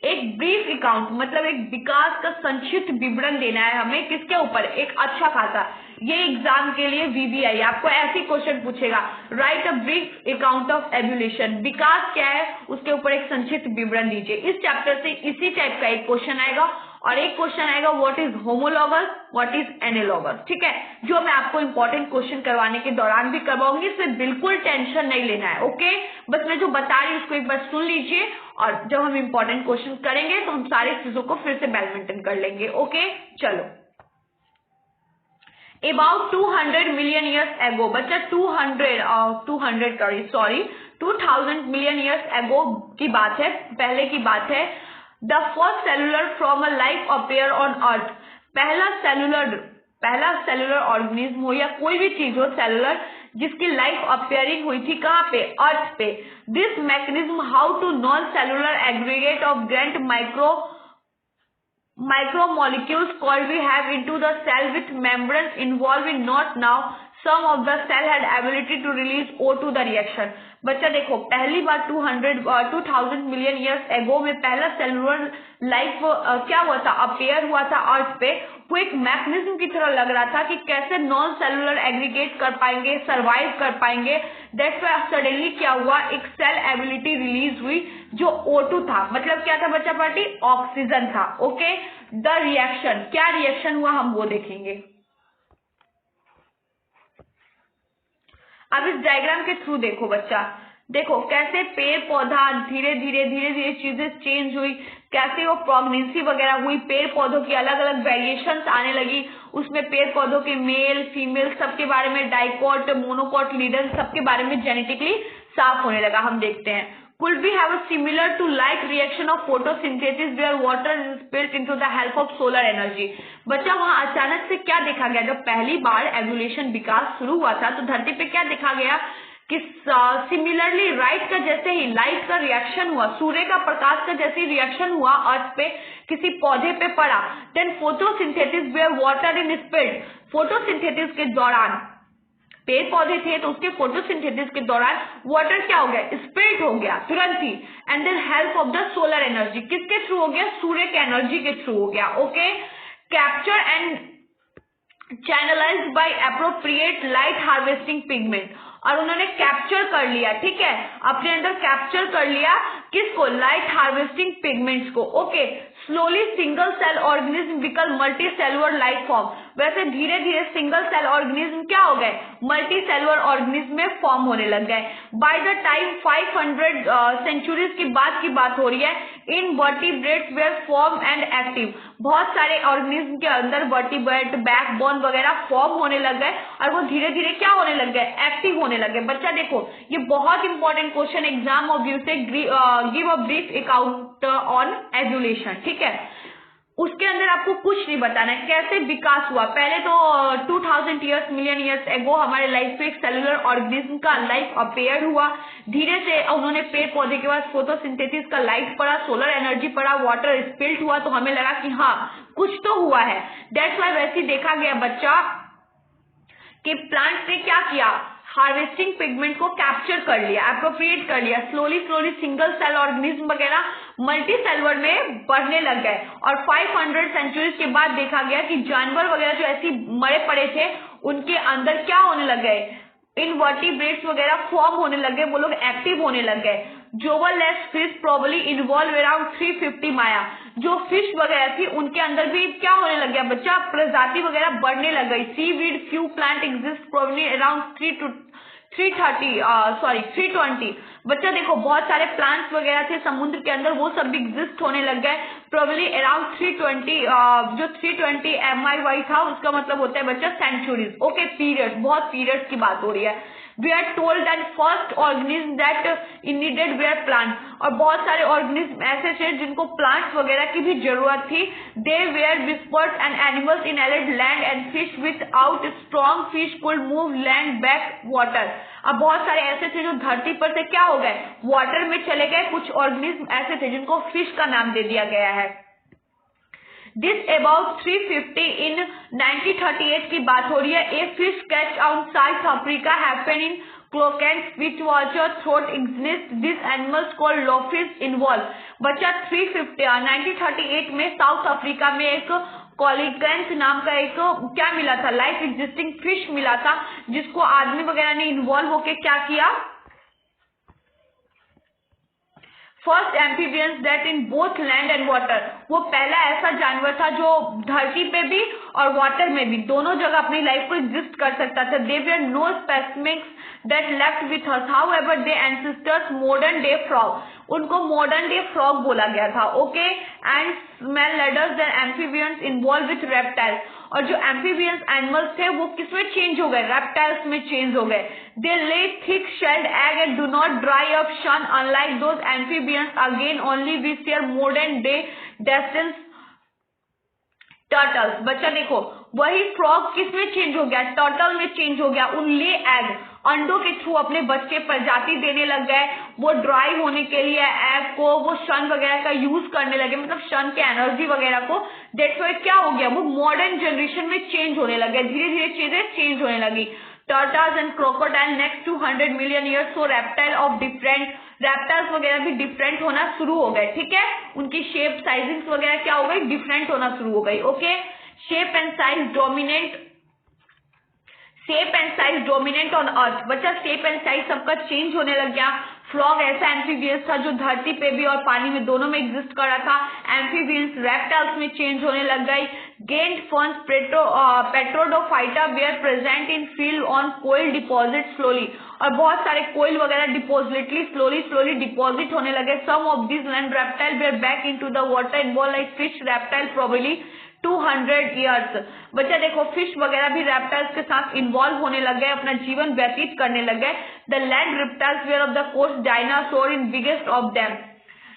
[SPEAKER 1] एक ब्रीफ अकाउंट मतलब एक विकास का संक्षिप्त विवरण देना है हमें, किसके ऊपर, एक अच्छा खासा। ये एग्जाम के लिए वीवीआई आपको ऐसी क्वेश्चन पूछेगा, write a brief account of evolution, विकास क्या है उसके ऊपर एक संक्षिप्त विवरण दीजिए। इस चैप्टर से इसी टाइप का एक क्वेश्चन आएगा और एक क्वेश्चन आएगा what is homologous, what is analogous. ठीक है, जो मैं आपको इंपॉर्टेंट क्वेश्चन करवाने के दौरान भी करवाऊंगी, इसमें बिल्कुल टेंशन नहीं लेना है। ओके, बस मैं जो बता रही हूँ उसको एक बार सुन लीजिए और जब हम इंपॉर्टेंट क्वेश्चन करेंगे तो हम सारी चीजों को फिर से बैडमिंटन कर लेंगे। ओके, चलो। About 200 million years ago, बच्चा 2000 million years ago की बात है, पहले की बात है। The first cellular from a life appear on earth, पहला सेलुलर ऑर्गेनिज्म हो या कोई भी चीज हो सेलुलर जिसकी लाइफ अपीयरिंग हुई थी कहाँ पे, अर्थ पे। This mechanism how to non cellular aggregate of giant micromolecules called we have into the cell with membranes involved in not now some of the cell had ability to release O2 the reaction। बच्चा देखो पहली बार 2000 million years ago में पहला cellular life क्या हुआ था, appear हुआ था अर्थ पे। वो एक मैकेनिज्म की तरह लग रहा था कि कैसे नॉन सेलुलर एग्रीगेट कर पाएंगे, सरवाइव कर पाएंगे। दैट्स व्हाई सडनली क्या हुआ, एक सेल एबिलिटी रिलीज हुई जो O2 था, मतलब क्या था बच्चा पार्टी, ऑक्सीजन था। ओके, द रिएक्शन, क्या रिएक्शन हुआ हम वो देखेंगे। अब इस डायग्राम के थ्रू देखो बच्चा, देखो कैसे पेड़ पौधा धीरे धीरे चीजें चेंज हुई, कैसे वो प्रेगनेंसी वगैरह हुई, पेड़ पौधों की अलग अलग वेरिएशंस आने लगी, उसमें पेड़ पौधों के मेल फीमेल सबके बारे में, डाइकॉट मोनोकॉट लीडर सबके बारे में जेनेटिकली साफ होने लगा। हम देखते हैं could we have a similar to like reaction of photosynthesis where water is spilled into the help of solar energy। बच्चा वहां अचानक से क्या देखा गया, जब पहली बार एवोल्यूशन विकास शुरू हुआ था तो धरती पे क्या देखा गया कि सिमिलरली लाइट का जैसे ही लाइट का रिएक्शन हुआ, सूर्य का प्रकाश का जैसे ही रिएक्शन हुआ अर्थ पे किसी पौधे पे पड़ा, then photosynthesis where water in spilled, photosynthesis के दौरान पेड़ पौधे थे तो उसके फोटोसिंथेसिस के दौरान वाटर क्या हो गया, स्पिल्ट हो गया तुरंत ही। And then help of the solar energy, किसके थ्रू हो गया, सूर्य के एनर्जी के थ्रू हो गया। Okay, capture and channelised by appropriate light harvesting pigment, और उन्होंने कैप्चर कर लिया, ठीक है, अपने अंदर कैप्चर कर लिया किसको, लाइट हार्वेस्टिंग पिगमेंट्स को। Okay, slowly single cell organism become multi cellular life form, वैसे धीरे धीरे सिंगल सेल ऑर्गेनिज्म क्या हो गए, मल्टी सेलुलर ऑर्गेनिज्म में फॉर्म होने लग गए। बाय द टाइम 500 सेंचुरीज की बात हो रही है, invertebrates were form and active, बहुत सारे ऑर्गेनिज्म के अंदर वर्टिब्रेट बैकबोन वगैरह फॉर्म होने लग गए और वो धीरे धीरे क्या होने लग गए, एक्टिव होने लगे। बच्चा देखो ये बहुत important question exam of view से, give a brief account on evolution, ठीक है, उसके अंदर आपको कुछ नहीं बताना है कैसे विकास हुआ। पहले तो 2000 मिलियन ईयर्स एगो हमारे लाइफ पे एक सेलुलर ऑर्गेनिज्म का लाइफ अपेयर हुआ, धीरे से उन्होंने पेड़ पौधे के बाद फोटोसिंथेसिस का लाइट पड़ा, सोलर एनर्जी पड़ा, वाटर स्पिल्ट हुआ, तो हमें लगा कि हाँ कुछ तो हुआ है। दैट्स व्हाई वैसे देखा गया बच्चा कि प्लांट ने क्या किया, हार्वेस्टिंग पिगमेंट को कैप्चर कर लिया, अप्रोप्रिएट कर लिया, स्लोली सिंगल सेल ऑर्गेनिज्म वगैरह मल्टी सेलुलर में बढ़ने लग गए। और 500 सेंचुरीज के बाद देखा गया कि जानवर वगैरह जो ऐसी मरे पड़े थे उनके अंदर क्या होने लग गए, इनवर्टिब्रेट्स वगैरह फॉर्म होने लग गए, वो लोग एक्टिव होने लग गए। जोवरलेस फिश प्रोबेबली इन्वॉल्व अराउंड 350 माया। जो फिश वगैरह थी उनके अंदर भी क्या होने लग गया बच्चा, प्रजाति वगैरह बढ़ने लग गई। Seaweed few plant exist probably around 320। बच्चा देखो बहुत सारे प्लांट्स वगैरह थे समुद्र के अंदर, वो सब भी एग्जिस्ट होने लग गए प्रोबेबली अराउंड 320। जो 320 MIY था उसका मतलब होता है बच्चा सेंचुरीज। ओके, पीरियड्स, बहुत पीरियड्स की बात हो रही है। We are told that first organism that needed were plants, और बहुत सारे ऑर्गेनिज्म ऐसे थे जिनको प्लांट्स वगैरह की भी जरूरत थी। They were whispered and animals inhaled land and fish without strong fish could move land back water। अब बहुत सारे ऐसे थे जो धरती पर से क्या हो गए, वाटर में चले गए। कुछ ऑर्गेनिज्म ऐसे थे जिनको फिश का नाम दे दिया गया है। This about 350 in 1938 की बात हो रही है। A fish catch out South Africa happened in Cloquet which was a throat exist. This animals called lofish involved। बच्चा 1938 में साउथ अफ्रीका में एक कॉलिगेंस नाम का एक क्या मिला था, लाइफ एग्जिस्टिंग फिश मिला था, जिसको आदमी वगैरह ने इन्वॉल्व होके क्या किया, first amphibians that in both land and water. वो पहला ऐसा जानवर था जो धरती पे भी और वाटर में भी दोनों जगह अपनी लाइफ को एग्जिस्ट कर सकता था। They were no specimens that left with us, however they ancestors modern day frog. उनको मॉडर्न डे फ्रॉग बोला गया था। ओके, एंड स्मेल लेडर्स then amphibians involve with reptiles. और जो एम्फीबियंस एनिमल्स थे वो किसमें चेंज हो गए, रेप्टाइल्स में चेंज हो गए। They lay thick shelled egg and do not dry up sun unlike those amphibians again only we share modern day descendants turtles. बच्चा देखो वही फ्रॉग किसमें चेंज हो गया, टर्टल में चेंज हो गया। उन ले एग अंडों के थ्रू अपने बच्चे प्रजाति देने लग गए। वो ड्राई होने के लिए एग को वो शन वगैरह का यूज करने लगे, मतलब शन के एनर्जी वगैरह को। दैट्स व्हाई क्या हो गया, वो मॉडर्न जनरेशन में चेंज होने लगे, धीरे धीरे चीजें चेंज होने लगी। Turtles and crocodile next 200 million years, so reptile of different, reptiles वगैरह भी डिफरेंट होना शुरू हो गए। ठीक है, उनकी शेप साइजिंग वगैरह क्या हो गई, डिफरेंट होना शुरू हो गई। Okay, shape and size dominant on earth. बच्चा शेप एंड साइज सबका चेंज होने लग गया। फ्रॉग ऐसा एम्फीबियंस था जो धरती पे भी और पानी में दोनों में एग्जिस्ट कर रहा था। एम्फीबियंस रेप्टाइल्स में चेंज होने लग गई। Giant ferns pteridophyta were present in field on coal deposit slowly, और बहुत सारे कोयल वगैरह डिपोजिटली स्लोली डिपॉजिट होने लगे। Some of this land reptile were back into the water involve like fish reptile probably 200 years. बच्चा देखो फिश वगैरह भी रेप्टाइल्स के साथ इन्वॉल्व होने लग गए, अपना जीवन व्यतीत करने लग गए। The land reptiles were of the coast dinosaur in biggest of them.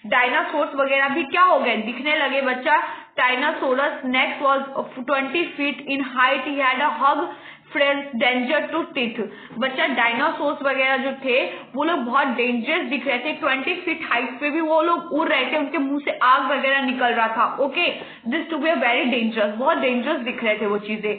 [SPEAKER 1] Dinosaurs वगैरह भी क्या हो गए, दिखने लगे। बच्चा Tyrannosaurus next was 20 feet in height, he had a huge friends danger to teeth. बच्चा डायनासोर्स वगैरह जो थे वो लोग बहुत डेंजरस दिख रहे थे। 20 फीट हाइट पे भी वो लोग उड़ रहे थे, उनके मुंह से आग वगैरह निकल रहा था। Okay, this to be very dangerous, बहुत डेंजरस दिख रहे थे वो चीजें।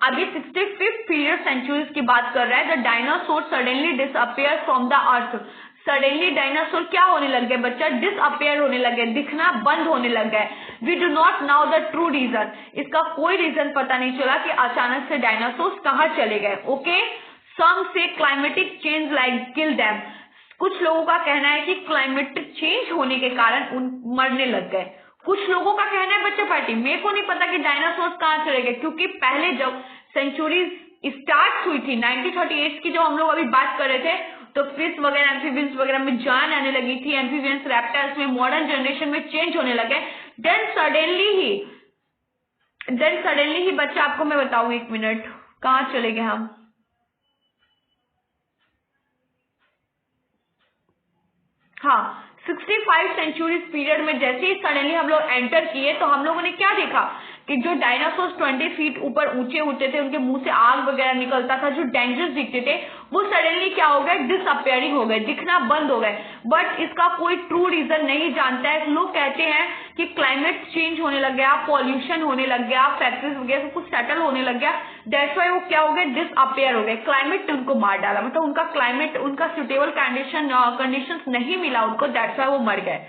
[SPEAKER 1] अब ये 65th पीरियड सेंचुरीज की बात कर रहा है। The dinosaur suddenly disappear from the earth. Suddenly dinosaur क्या होने लग गए बच्चा, डिसअपियर होने लगे, दिखना बंद होने लग गए। We do not know the true reason, इसका कोई रीजन पता नहीं चला कि अचानक से डायनासोर कहाँ चले गए। ओके, सम से climatic change like kill them. कुछ लोगों का कहना है कि क्लाइमेटिक चेंज होने के कारण उन मरने लग गए। कुछ लोगों का कहना है बच्चा पार्टी, मेरे को नहीं पता कि डायनासोर कहाँ चले गए, क्योंकि पहले जब सेंचुरीज स्टार्ट हुई थी 1938 की, जब हम लोग अभी बात कर रहे थे, तो फिश वगैरह एम्फीबियंस वगैरह में जान आने लगी थी। एम्फीबियंस रेप्टाइल्स में मॉडर्न जनरेशन में चेंज होने लगे। देन सडनली ही बच्चा, आपको मैं बताऊं, एक मिनट, कहाँ चले गए हम। हाँ, 65 सेंचुरीज पीरियड में जैसे ही सडनली हम लोग एंटर किए तो हम लोगों ने क्या देखा कि जो डायनासोर 20 फीट ऊपर ऊंचे होते थे, उनके मुंह से आग वगैरह निकलता था, जो डेंजरस दिखते थे, वो सडनली क्या हो गए, डिसअपियरिंग हो गए, दिखना बंद हो गए। बट इसका कोई ट्रू रीजन नहीं जानता है। लोग कहते हैं कि क्लाइमेट चेंज होने लग गया, पॉल्यूशन होने लग गया, फैक्ट्रीज वगैरह सब कुछ सेटल होने लग गया, दैट्स व्हाई वो क्या हो गए, डिसअपियर हो गए। क्लाइमेट उनको मार डाला, मतलब उनका क्लाइमेट, उनका सुटेबल कंडीशंस नहीं मिला उनको, दैट्स व्हाई वो मर गए।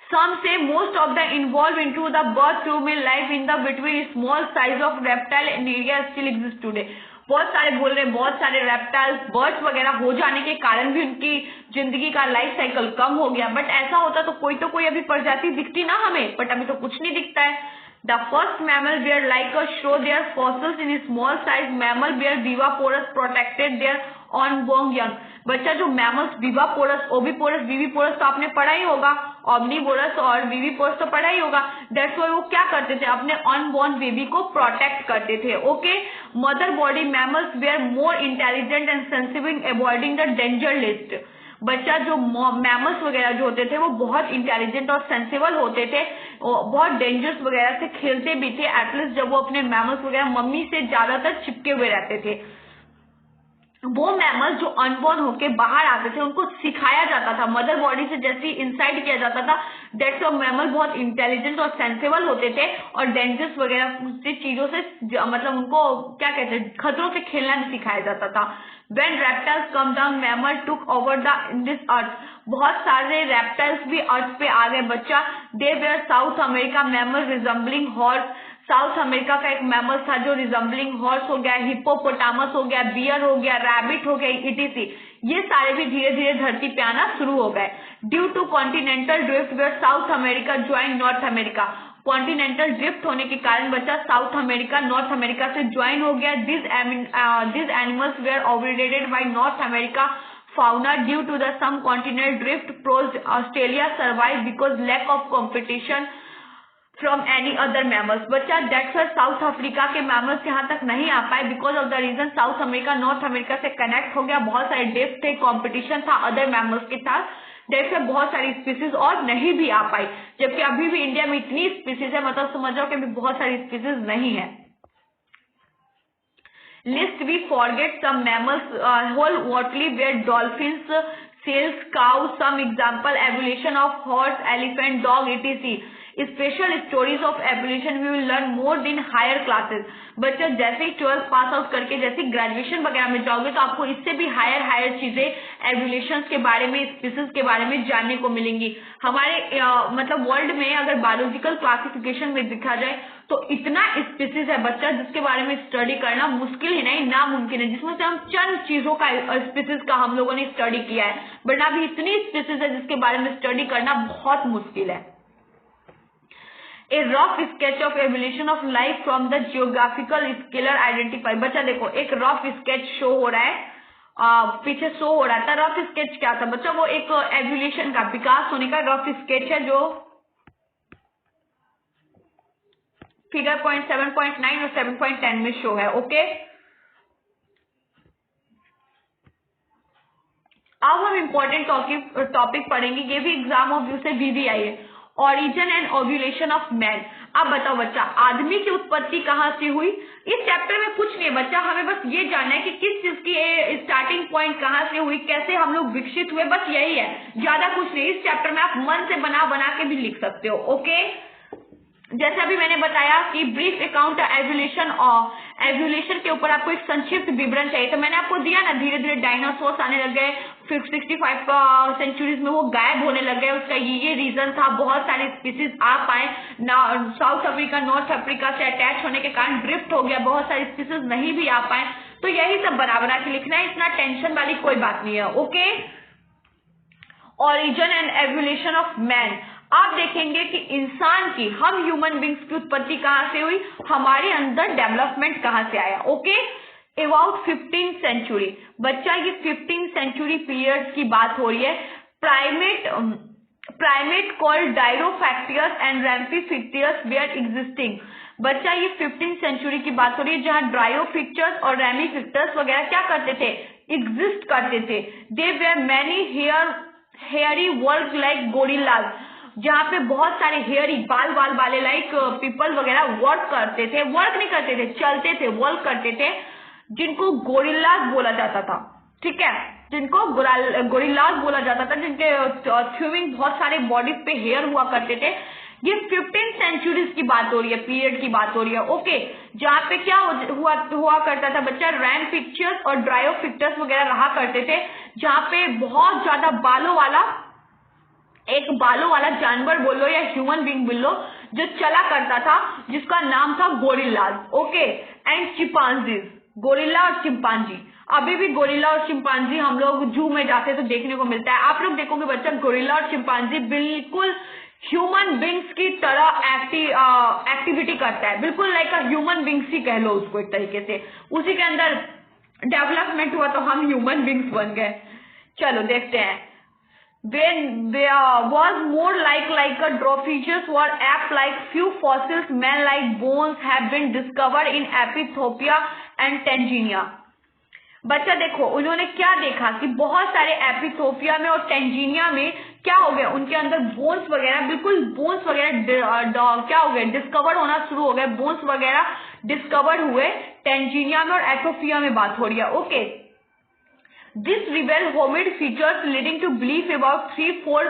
[SPEAKER 1] Some say most of the involved into the birth tube in life in the between small size of reptile and area still exist today. बहुत सारे बोल रहे हैं बहुत सारे रेप्टाइल्स बर्ड्स वगैरह हो जाने के कारण भी उनकी जिंदगी का लाइफ साइकिल कम हो गया, बट ऐसा होता तो कोई अभी प्रजाति दिखती ना हमें, बट अभी तो कुछ नहीं दिखता है। The first mammal were like a show their fossils in a small size mammal were viviporous protected their unborn young। बच्चा जो मैमल्स विवापोरस, ओविपोरस, विविपोरस तो आपने पढ़ा ही होगा, ऑम्निवोरस और विविपोरस तो पढ़ा ही होगा। दैट्स व्हाई वो क्या करते थे, अपने अनबॉर्न बेबी को प्रोटेक्ट करते थे। Okay, mother body mammals were more intelligent and sensitive avoiding the danger list. बच्चा जो मैमल्स वगैरह जो होते थे वो बहुत इंटेलिजेंट और सेंसिबल होते थे, बहुत डेंजरस वगैरह से खेलते भी थे, एटलीस्ट जब वो अपने मैमल्स वगैरह मम्मी से ज्यादातर चिपके हुए रहते थे। वो मैमल्स जो अनबॉर्न होके बाहर आते थे उनको सिखाया जाता था, मदर बॉडी से जैसे इंसाइड किया जाता था, दैट्स मैमल बहुत इंटेलिजेंट और सेंसिबल होते थे और डेंजरस वगैरह चीजों से मतलब उनको क्या कहते हैं खतरों से खेलना भी सिखाया जाता था। When reptiles come down, mammal took over this earth। बहुत सारे रेप्टाइल्स भी अर्थ पे आ गए बच्चा। They were South America mammal resembling horse। South America का एक मैमल था जो रिजम्बलिंग हॉर्स हो गया, हिप्पोपोटामस हो गया, बियर हो गया, रैबिट हो गया, इटीसी। ये सारे भी धीरे धीरे धरती पे आना शुरू हो गए। Due to continental drift were South America join North America. Continental drift होने के कारण बच्चा साउथ अमेरिका नॉर्थ अमेरिका से ज्वाइन हो गया। This animals were overrated by North America fauna due to the some continental drift pros Australia survived because lack of competition from any other mammals। बच्चा that's why South Africa के mammals यहाँ तक नहीं आ पाए because of the reason South America North America से connect हो गया, बहुत सारे ड्रिफ्ट थे, कॉम्पिटिशन था अदर मैमल्स के साथ, दैट्स व्हाई बहुत सारी स्पीसीज और नहीं भी आ पाई। जबकि अभी भी इंडिया में इतनी स्पीसीज है, मतलब समझ जाओ कि अभी बहुत सारी स्पीसीज नहीं है। List we forget some mammals whole wholly were dolphins, seals, cows, some example evolution of horse, elephant, dog, etc। Special stories of evolution we will learn more in higher classes। बच्चों जैसे ही 12th pass out करके जैसे graduation वगैरह में जाओगे तो आपको इससे भी हायर चीजें एवोल्यूशन के बारे में, स्पीसीज के बारे में जानने को मिलेंगी। हमारे मतलब वर्ल्ड में अगर बायोलॉजिकल क्लासिफिकेशन में देखा जाए तो इतना स्पीसीज है बच्चा जिसके बारे में स्टडी करना मुश्किल ही नहीं नामुमकिन है, जिसमें से हम चंद चीजों का स्पीसीज का हम लोगों ने स्टडी किया है, बट अभी इतनी स्पीसीज है जिसके बारे में स्टडी करना बहुत मुश्किल है। A rough sketch of evolution of life from the geographical scalar identify। बच्चा देखो एक रफ स्केच शो हो रहा है, पीछे शो हो रहा था। रफ स्केच क्या था बच्चा, वो एक एवोल्यूशन का विकास होने का रफ स्केच है जो फिगर 7.9 और 7.10 में शो है। ओके, अब हम इंपॉर्टेंट टॉपिक पढ़ेंगे, ये भी एग्जाम ऑफ व्यू से भी आई है। Origin and ovulation of man. अब बताओ बच्चा आदमी की उत्पत्ति कहां से हुई। इस चैप्टर में कुछ नहीं है बच्चा, हमें बस ये जानना है कि किस चीज की स्टार्टिंग पॉइंट कहां से हुई, कैसे हम लोग विकसित हुए, बस यही है, ज्यादा कुछ नहीं। इस चैप्टर में आप मन से बना के भी लिख सकते हो। ओके, जैसे अभी मैंने बताया कि ब्रीफ अकाउंट एवोल्यूशन और एवोल्यूशन के ऊपर आपको एक संक्षिप्त विवरण चाहिए, तो मैंने आपको दिया ना, धीरे धीरे डायनासोर्स आने लग गए, 65 सेंचुरीज में वो गायब होने लग गए। उसका ये रीजन था, बहुत सारे स्पीसीज आ पाए साउथ अफ्रीका नॉर्थ अफ्रीका से अटैच होने के कारण ड्रिफ्ट हो गया, बहुत सारे स्पीसीज नहीं भी आ पाए। तो यही सब बना के लिखना है, इतना टेंशन वाली कोई बात नहीं है। Okay, origin and evolution of man. आप देखेंगे कि इंसान की, हम ह्यूमन बींग्स की उत्पत्ति कहां से हुई, हमारे अंदर डेवलपमेंट कहां से आया। Okay, about 15th century. बच्चा ये 15th सेंचुरी पीरियड की बात हो रही है। Primate called Dryopithecus and Ramapithecus were existing. बच्चा ये 15th सेंचुरी की बात हो रही है जहां ड्रायोफिक्टर्स और रैमिफिक्टर्स वगैरह क्या करते थे, एग्जिस्ट करते थे। They were many hairy walk like gorillas, जहाँ पे बहुत सारे हेयरी बाल वाले लाइक पीपल वगैरह वर्क करते थे, वर्क नहीं करते थे, चलते थे, वर्क करते थे, जिनको गोरिल्लाज बोला जाता था। ठीक है, जिनको गोरिल्लाज बोला जाता था, जिनके थ्यूविंग बहुत सारे बॉडीज पे हेयर हुआ करते थे। ये 15th सेंचुरीज की बात हो रही है, पीरियड की बात हो रही है। ओके, जहाँ पे क्या हुआ करता था बच्चा, रैम्फिक्टर्स और ड्रायोफिक्टर्स वगैरह रहा करते थे, जहाँ पे बहुत ज्यादा बालों वाला जानवर बोलो या ह्यूमन बींग बोलो जो चला करता था, जिसका नाम था gorillas. Okay, and chimpanzees. Gorilla और चिंपांजी, अभी भी गोरिल्ला और चिंपांजी हम लोग जू में जाते हैं तो देखने को मिलता है। आप लोग देखोगे बच्चा, गोरिल्ला और चिंपांजी बिल्कुल ह्यूमन बींग्स की तरह एक्टिविटी करता है, बिल्कुल लाइक ह्यूमन बींग्स ही कह लो उसको एक तरीके से। उसी के अंदर डेवलपमेंट हुआ तो हम ह्यूमन बींग्स बन गए। चलो देखते हैं। When there was more like a dwarfishes were ape-like, few fossils man-like bones have been discovered in Ethiopia and Tanzania. बच्चा देखो उन्होंने क्या देखा कि बहुत सारे एपिथोपिया में और टेंजीनिया में क्या हो गया, उनके अंदर बोन्स वगैरह, बिल्कुल बोन्स वगैरह क्या हो गए, डिस्कवर होना शुरू हो गए, बोन्स वगैरह डिस्कवर हुए टेंजीनिया में और एथोपिया में बात हो रही है। Okay, this reveal hominid features leading to belief about 3-4,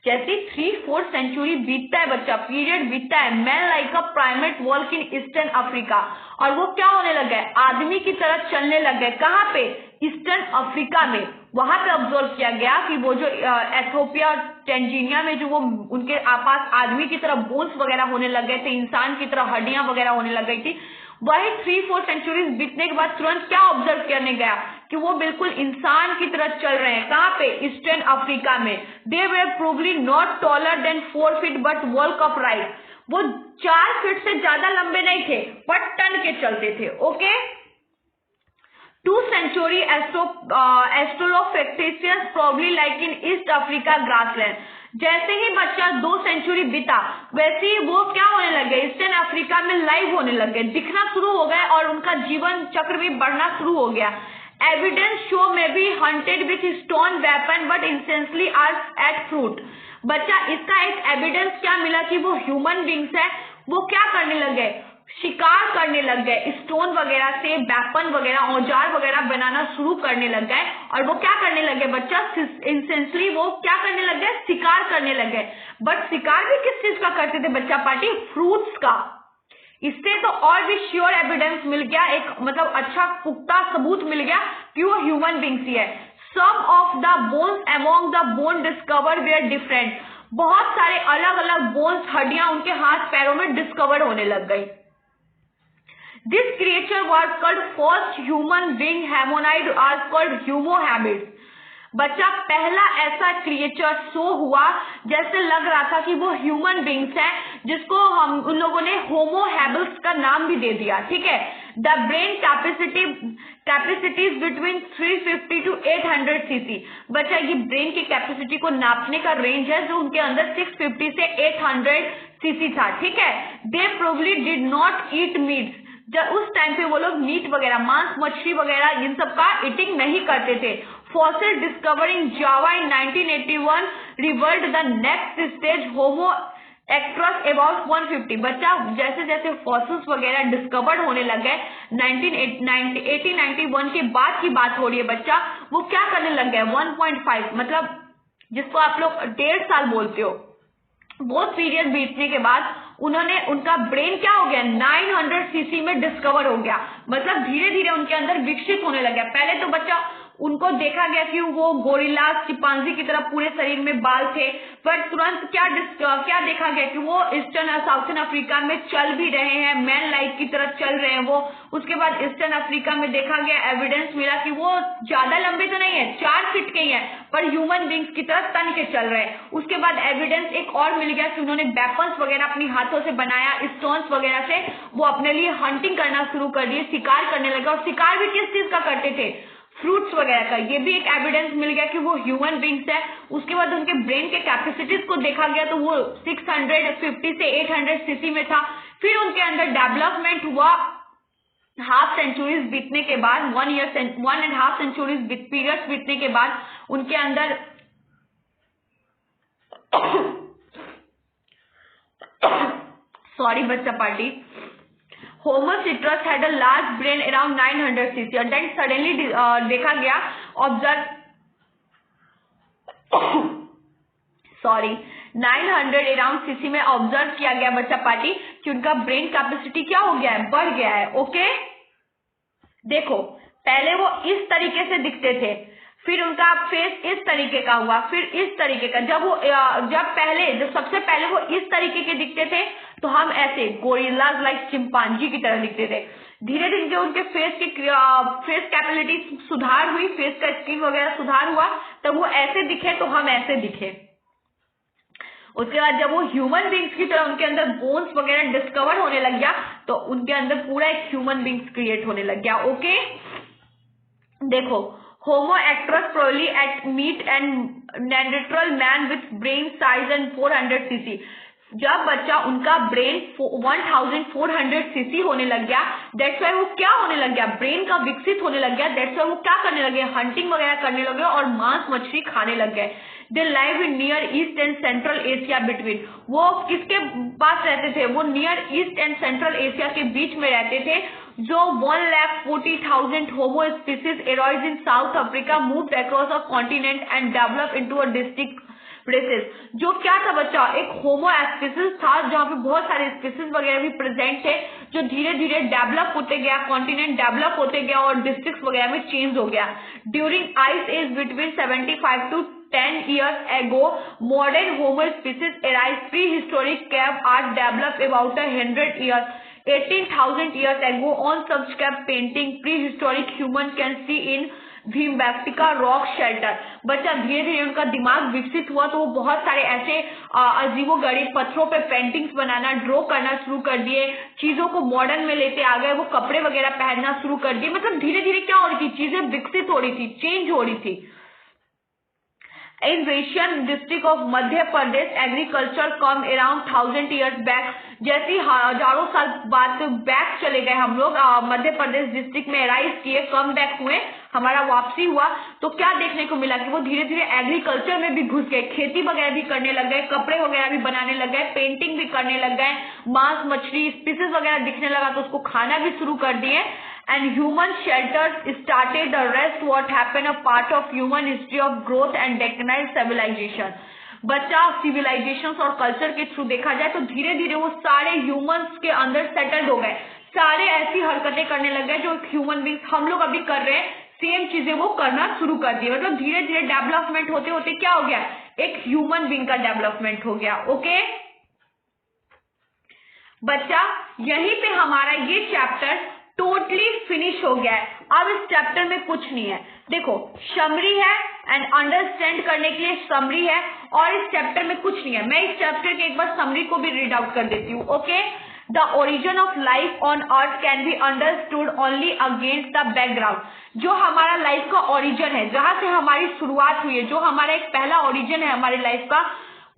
[SPEAKER 1] जैसे 3-4 सेंचुरी बीतता है बच्चा, पीरियड बीतता है, man like a primate walk in eastern Africa, और वो क्या होने लग गए, आदमी की तरह चलने लग गए। कहाँ पे, ईस्टर्न अफ्रीका में। वहां पे ऑब्जर्व किया गया कि वो जो एथोपिया और टेंजीनिया में जो वो उनके पास आदमी की तरह बोन्स वगैरह होने लग गए थे, इंसान की तरह हड्डियां वगैरह होने लग गई थी। वही 3-4 सेंचुरीज बीतने के बाद तुरंत क्या ऑब्जर्व करने गया कि वो बिल्कुल इंसान की तरह चल रहे हैं। कहाँ पे, ईस्टर्न अफ्रीका में। They were probably not taller than 4 feet but walk upright, वो 4 फीट से ज्यादा लंबे नहीं थे बट टन के चलते थे। Okay, 2 century Australopithecus probably like in East Africa grassland। जैसे ही बच्चा 2 सेंचुरी बीता वैसे ही वो क्या होने लगे, ईस्टर्न अफ्रीका में लाइव होने लगे, दिखना शुरू हो गए और उनका जीवन चक्र भी बढ़ना शुरू हो गया। एविडेंस शो में be hunted with stone weapon but essentially are ate fruit. बच्चा इसका एक एविडेंस क्या मिला कि वो ह्यूमन बींग्स है, वो क्या करने लगे, शिकार करने लग गए, स्टोन वगैरह से वेपन वगैरह औजार वगैरह बनाना शुरू करने लग गए। और वो क्या करने लगे बच्चा, इंसेंसली वो क्या करने लग गए, शिकार करने लग गए। बट शिकार भी किस चीज का करते थे बच्चा पार्टी, फ्रूट्स का। इससे तो और भी श्योर एविडेंस मिल गया, एक मतलब अच्छा पुख्ता सबूत मिल गया कि वो ह्यूमन बींग्स ही है। Some of the bones among the bone discover were different, बहुत सारे अलग अलग बोन्स, हड्डियां उनके हाथ पैरों में डिस्कवर होने लग गई। This creature was called first human being humanoid or called Homo habilis। बच्चा पहला ऐसा क्रिएचर शो हुआ जैसे लग रहा था कि वो ह्यूमन बींग्स है, जिसको हम उन लोगों ने होमो हैबिल्स का नाम भी दे दिया। ठीक है, the brain capacities between 350 to 800 cc। बच्चा ये ब्रेन की कैपेसिटी को नापने का रेंज है जो उनके अंदर 650 से 800 cc था। ठीक है, they probably did not eat meat, जब उस टाइम पे वो लोग मीट वगैरह, मांस मछली वगैरह इन सब का ईटिंग नहीं करते थे। Fossil discover in Java in 1981 revert the next stage homo actress about 150। बच्चा जैसे जैसे फॉसिल्स वगैरह डिस्कवर्ड होने लगे 1891 के बाद की बात हो रही है बच्चा, वो क्या करने लग गए, 1.5 मतलब जिसको आप लोग 1.5 साल बोलते हो, वो पीरियड बीतने के बाद उन्होंने उनका ब्रेन क्या हो गया, 900 cc में डिस्कवर हो गया। मतलब धीरे धीरे उनके अंदर विकसित होने लगा। पहले तो बच्चा उनको देखा गया कि वो गोरिल्ला चिंपांजी की तरह पूरे शरीर में बाल थे, पर तुरंत क्या देखा गया कि वो ईस्टर्न साउथर्न अफ्रीका में चल भी रहे हैं, मैन लाइक की तरह चल रहे हैं वो। उसके बाद ईस्टर्न अफ्रीका में देखा गया, एविडेंस मिला कि वो ज्यादा लंबे तो नहीं है, 4 फीट के ही है, पर ह्यूमन बींग्स की तरह तन के चल रहे हैं। उसके बाद एविडेंस एक और मिल गया कि उन्होंने वेपन्स वगैरह अपनी हाथों से बनाया, स्टोन्स वगैरह से वो अपने लिए हंटिंग करना शुरू कर दिए, शिकार करने लगे। और शिकार भी किस चीज का करते थे, फ्रूट्स वगैरह का। ये भी एक एविडेंस मिल गया कि वो ह्यूमन बींग्स है। उसके बाद उनके ब्रेन के कैपेसिटीज को देखा गया तो वो 650 से 800 cc में था। फिर उनके अंदर डेवलपमेंट हुआ हाफ सेंचुरीज बीतने के बाद, 1.5 सेंचुरीज पीरियड्स बीतने के बाद उनके अंदर सॉरी बच्चा party, Homo citrus had a large brain around 900 cc and then suddenly देखा गया, ऑब्जर्व 900 अराउंड cc में ऑब्जर्व किया गया बच्चा पार्टी कि उनका ब्रेन कैपेसिटी क्या हो गया है, बढ़ गया है। ओके, देखो पहले वो इस तरीके से दिखते थे, फिर उनका फेस इस तरीके का हुआ, फिर इस तरीके का। जब सबसे पहले वो इस तरीके के दिखते थे तो हम ऐसे गोरिल्लाज लाइक चिंपांजी की तरह दिखते थे। धीरे धीरे उनके फेस कैपेबिलिटी सुधार हुई, फेस का स्किन वगैरह सुधार हुआ, तब वो ऐसे दिखे तो हम ऐसे दिखे। उसके बाद जब वो ह्यूमन बींग्स की तरह उनके अंदर बोन्स वगैरह डिस्कवर होने लग गया, तो उनके अंदर पूरा एक ह्यूमन बींग्स क्रिएट होने लग गया। ओके, देखो, Homo erectus probably ate meat and Neanderthal man with brain size and 400 CC. जब बच्चा उनका ब्रेन 1400 सीसी होने लग गया, दैट्स वाई वो क्या होने लग गया, ब्रेन का विकसित होने लग गया, दैट्स वाई वो क्या करने लगे, हंटिंग वगैरह करने लगे और मांस मछली खाने लग गए। They live in Near East and Central Asia between. वो किसके पास रहते थे, वो Near East and Central Asia के बीच में रहते थे। जो 1,40,000 Homo species arose in South Africa moved across a continent and develop into a distinct races. जो क्या था बच्चा, एक होमो स्पीसीज था जहाँ पे बहुत सारे स्पीसीज वगैरह भी प्रेजेंट थे, जो धीरे धीरे डेवलप होते गया, कॉन्टिनेंट डेवलप होते गया और डिस्ट्रिक्ट वगैरह में चेंज हो गया। During ice age between 75 to 10 years ago, modern Homo species arise. Prehistoric cave art developed about 100 years. 18,000 years ago, on such cave painting, prehistoric human can see in Bhimbetka rock shelter. बच्चा धीरे धीरे उनका दिमाग विकसित हुआ, तो वो बहुत सारे ऐसे अजीबोगरीब पत्थरों पे पेंटिंग्स बनाना, ड्रॉ करना शुरू कर दिए, चीजों को मॉडर्न में लेते आ गए, वो कपड़े वगैरह पहनना शुरू कर दिए। मतलब धीरे धीरे क्या हो रही थी, चीजें विकसित हो रही थी, चेंज हो रही थी। In Asian district of Madhya Pradesh, agriculture come around 1000 years back. जैसे हजारों साल बाद बैक चले गए हम लोग, मध्य प्रदेश डिस्ट्रिक्ट में राइज किए, कम बैक हुए, हमारा वापसी हुआ, तो क्या देखने को मिला कि वो धीरे धीरे एग्रीकल्चर में भी घुस गए, खेती वगैरह भी करने लग गए, कपड़े वगैरह भी बनाने लग गए, पेंटिंग भी करने लग गए, मांस मछली स्पीसीज वगैरह दिखने लगा तो उसको खाना भी शुरू कर दिए। And human shelters started. The rest what happened a part of human history of growth and decadent civilization. बच्चा सिविलाइजेशन और कल्चर के थ्रू देखा जाए तो धीरे धीरे वो सारे ह्यूमंस के अंदर सेटल्ड हो गए, सारे ऐसी हरकतें करने लग गए जो ह्यूमन बींग्स हम लोग अभी कर रहे हैं, सेम चीजें वो करना शुरू कर दी। मतलब धीरे धीरे डेवलपमेंट होते होते क्या हो गया, एक ह्यूमन बींग का डेवलपमेंट हो गया। ओके बच्चा, यहीं पे हमारा ये चैप्टर टोटली फिनिश हो गया है। अब इस चैप्टर में कुछ नहीं है। देखो, समरी है एंड अंडरस्टैंड करने के लिए समरी है, और इस चैप्टर में कुछ नहीं है। मैं इस चैप्टर के एक बार समरी को भी रीड आउट कर देती हूँ। Okay, the origin of life on earth can be understood only against the background. जो हमारा लाइफ का ओरिजिन है, जहां से हमारी शुरुआत हुई है, जो हमारा एक पहला ओरिजिन है हमारी लाइफ का,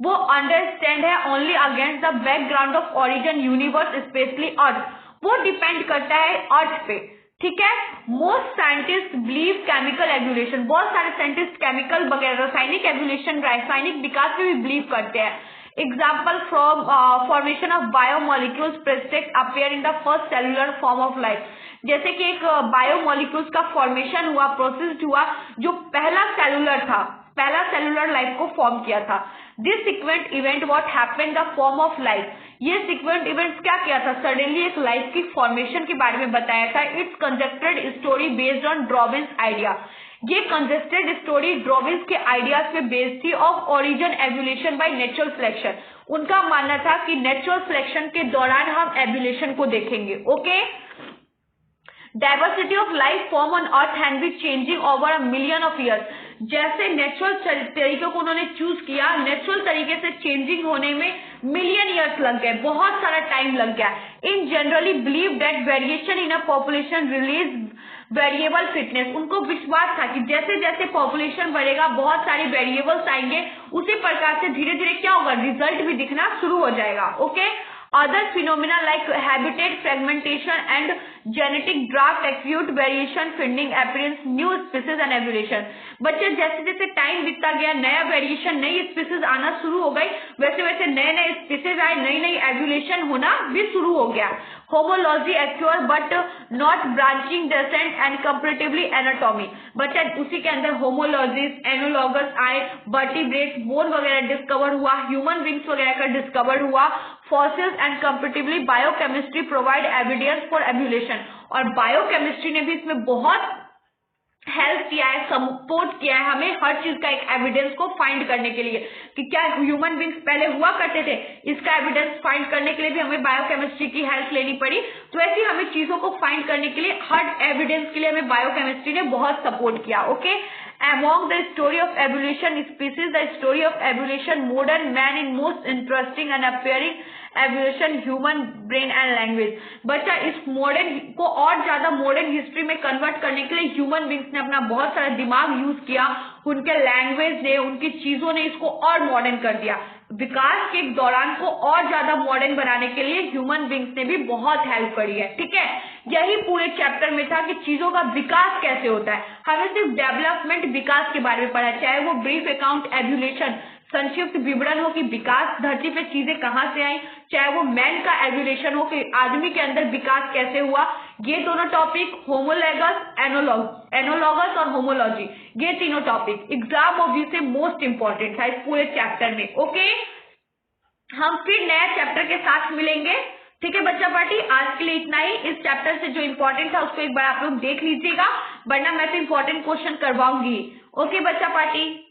[SPEAKER 1] वो अंडरस्टैंड है only against the background of origin universe specially earth. वो डिपेंड करता है अर्थ पे, ठीक है। Most scientist believe chemical evolution, बहुत सारे साइंटिस्ट केमिकल वगैरह रासायनिक एवोल्यूशन, रासायनिक विकास में भी बिलीव करते हैं। Example from formation of biomolecules preceded appear in the first cellular form of life. जैसे कि एक बायोमोलिक्यूल्स का फॉर्मेशन हुआ, प्रोसेस हुआ, जो पहला सेलुलर था, पहला सेलुलर लाइफ को फॉर्म किया था। This sequent event what happened the form of life. ये सीक्वेंट इवेंट्स क्या किया था, सडनली एक लाइफ की फॉर्मेशन के बारे में बताया था। It's conjectured story based on Darwin's idea. ये कंजेस्टेड स्टोरी ड्रॉबिन्स के आइडियाज पे बेस्ड थी of origin evolution by natural selection. उनका मानना था कि नेचुरल सिलेक्शन के दौरान हम एवोल्यूशन को देखेंगे। Okay, diversity of life form on earth hand be changing over a million of years. जैसे नेचुरल तरीके को उन्होंने चूज किया, नेचुरल तरीके से चेंजिंग होने में मिलियन ईयर्स लग गए, बहुत सारा टाइम लग गया। इन generally believe that variation in a population release variable fitness. उनको विश्वास था कि जैसे जैसे पॉपुलेशन बढ़ेगा बहुत सारे वेरिएबल्स आएंगे, उसी प्रकार से धीरे धीरे क्या होगा, रिजल्ट भी दिखना शुरू हो जाएगा। Okay, other phenomena like habitat fragmentation and genetic draft, acute variation, finding appearance, new species and evolution। बच्चे जैसे जैसे टाइम बीतता गया, नया वेरिएशन, नई स्पीसीज आना शुरू हो गई, वैसे वैसे नए नए स्पीसीज आए, नई नई एवोल्यूशन होना भी शुरू हो गया। Homology accrue but not branching descent and comparatively anatomy. बच्चा उसी के अंदर होमोलॉजीज, एनोलॉगस आए, वर्टिब्रेट्स, बोन वगैरह डिस्कवर हुआ, ह्यूमन विंग्स वगैरह का डिस्कवर हुआ, fossils and comparatively biochemistry provide evidence for evolution. और बायोकेमिस्ट्री ने भी इसमें बहुत हेल्प किया है, सपोर्ट किया है हमें हर चीज का एक एविडेंस को फाइंड करने के लिए कि क्या ह्यूमन बींग्स पहले हुआ करते थे, इसका एविडेंस फाइंड करने के लिए भी हमें बायोकेमिस्ट्री की हेल्प लेनी पड़ी। तो ऐसे हमें चीजों को फाइंड करने के लिए हर एविडेंस के लिए हमें बायोकेमिस्ट्री ने बहुत सपोर्ट किया। Okay, among the story of evolution species, the story of evolution modern man in most interesting and appearing evolution human brain and language। बच्चा इस मॉडर्न को और ज्यादा मॉडर्न हिस्ट्री में कन्वर्ट करने के लिए ह्यूमन बींग्स ने अपना बहुत सारा दिमाग यूज किया, उनके लैंग्वेज ने, उनकी चीजों ने इसको और मॉडर्न कर दिया। विकास के दौरान को और ज्यादा मॉडर्न बनाने के लिए ह्यूमन बींग्स ने भी बहुत हेल्प करी है। ठीक है, यही पूरे चैप्टर में था कि चीजों का विकास कैसे होता है। हमें सिर्फ डेवलपमेंट विकास के बारे में पढ़ा, चाहे वो ब्रीफ अकाउंट एवोल्यूशन संक्षिप्त विवरण हो कि विकास धरती पे चीजें कहां से आई, चाहे वो मैन का एवोल्यूशन हो कि आदमी के अंदर विकास कैसे हुआ। ये दोनों टॉपिक होमोलॉगस, एनोलॉगस और होमोलॉजी, ये तीनों टॉपिक एग्जाम ऑब्वियस से मोस्ट इंपॉर्टेंट था इस पूरे चैप्टर में। ओके, हम फिर नया चैप्टर के साथ मिलेंगे। ठीक है बच्चा पार्टी, आज के लिए इतना ही। इस चैप्टर से जो इंपॉर्टेंट था उसको एक बार आप लोग देख लीजिएगा, वरना मैं तो इंपॉर्टेंट क्वेश्चन करवाऊंगी। ओके बच्चा पार्टी।